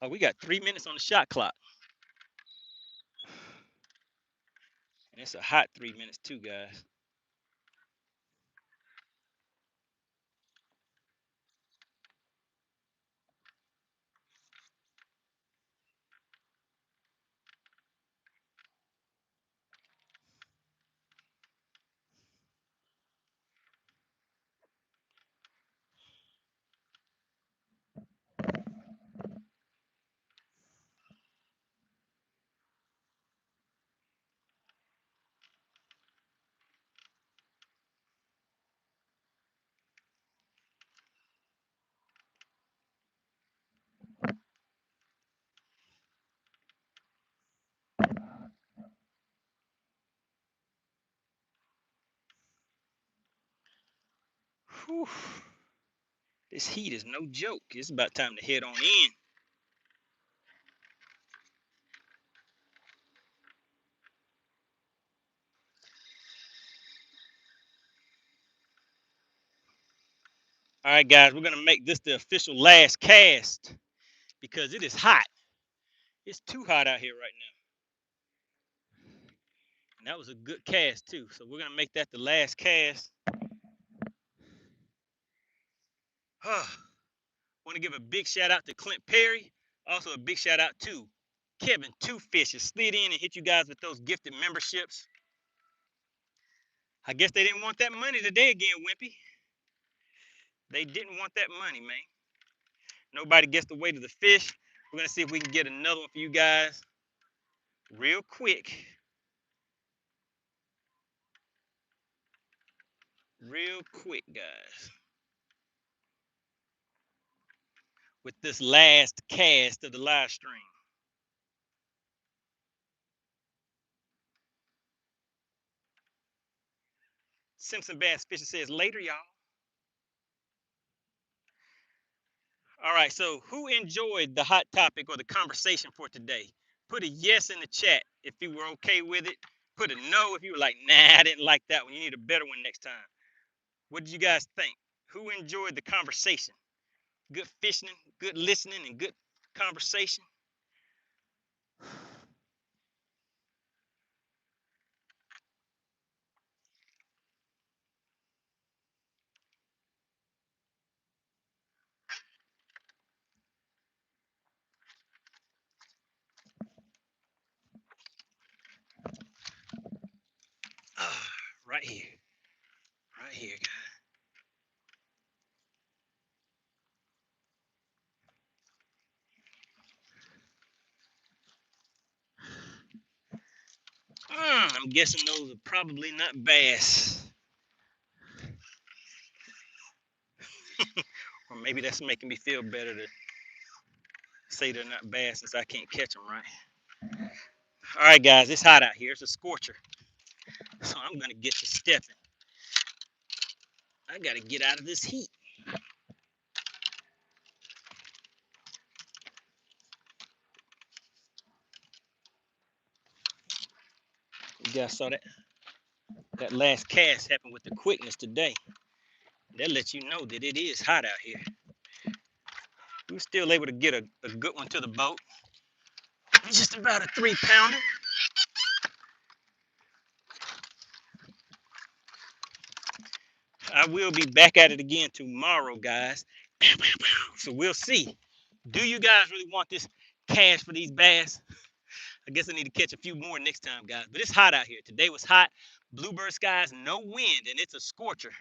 Oh, we got 3 minutes on the shot clock. And it's a hot 3 minutes too, guys. Whew. This heat is no joke. It's about time to head on in. All right, guys, we're going to make this the official last cast because it is hot. It's too hot out here right now. And that was a good cast, too. So we're going to make that the last cast. Want to give a big shout out to Clint Perry. Also, a big shout out to Kevin Two Fishes. Slid in and hit you guys with those gifted memberships. I guess they didn't want that money today again, Wimpy. They didn't want that money, man. Nobody gets the weight of the fish. We're going to see if we can get another one for you guys real quick. Real quick, guys. With this last cast of the live stream. Simpson Bass Fishing says later, y'all. All right, so who enjoyed the hot topic or the conversation for today? Put a yes in the chat if you were okay with it. Put a no if you were like, nah, I didn't like that one. You need a better one next time. What did you guys think? Who enjoyed the conversation? Good fishing, good listening, and good conversation? I'm guessing those are probably not bass. Or maybe that's making me feel better to say they're not bass since I can't catch them right. All right, guys, it's hot out here. It's a scorcher. So I'm going to get to stepping. I got to get out of this heat. You guys saw that? That last cast happened with the quickness today. That lets you know that it is hot out here. We were still able to get a good one to the boat. It's just about a 3-pounder. I will be back at it again tomorrow, guys. So we'll see. Do you guys really want this cash for these bass? I guess I need to catch a few more next time, guys. But it's hot out here. Today was hot. Bluebird skies, no wind, and it's a scorcher.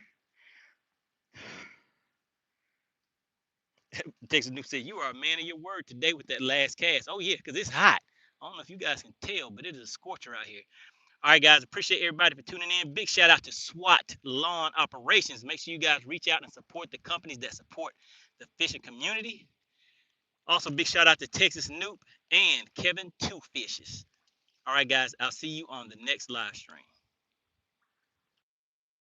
Texas New said, you are a man of your word today with that last cast. Oh, yeah, because it's hot. I don't know if you guys can tell, but it is a scorcher out here. All right, guys, appreciate everybody for tuning in. Big shout out to SWAT Lawn Operations. Make sure you guys reach out and support the companies that support the fishing community. Also, big shout out to Texas Noop and Kevin Two Fishes. All right, guys, I'll see you on the next live stream.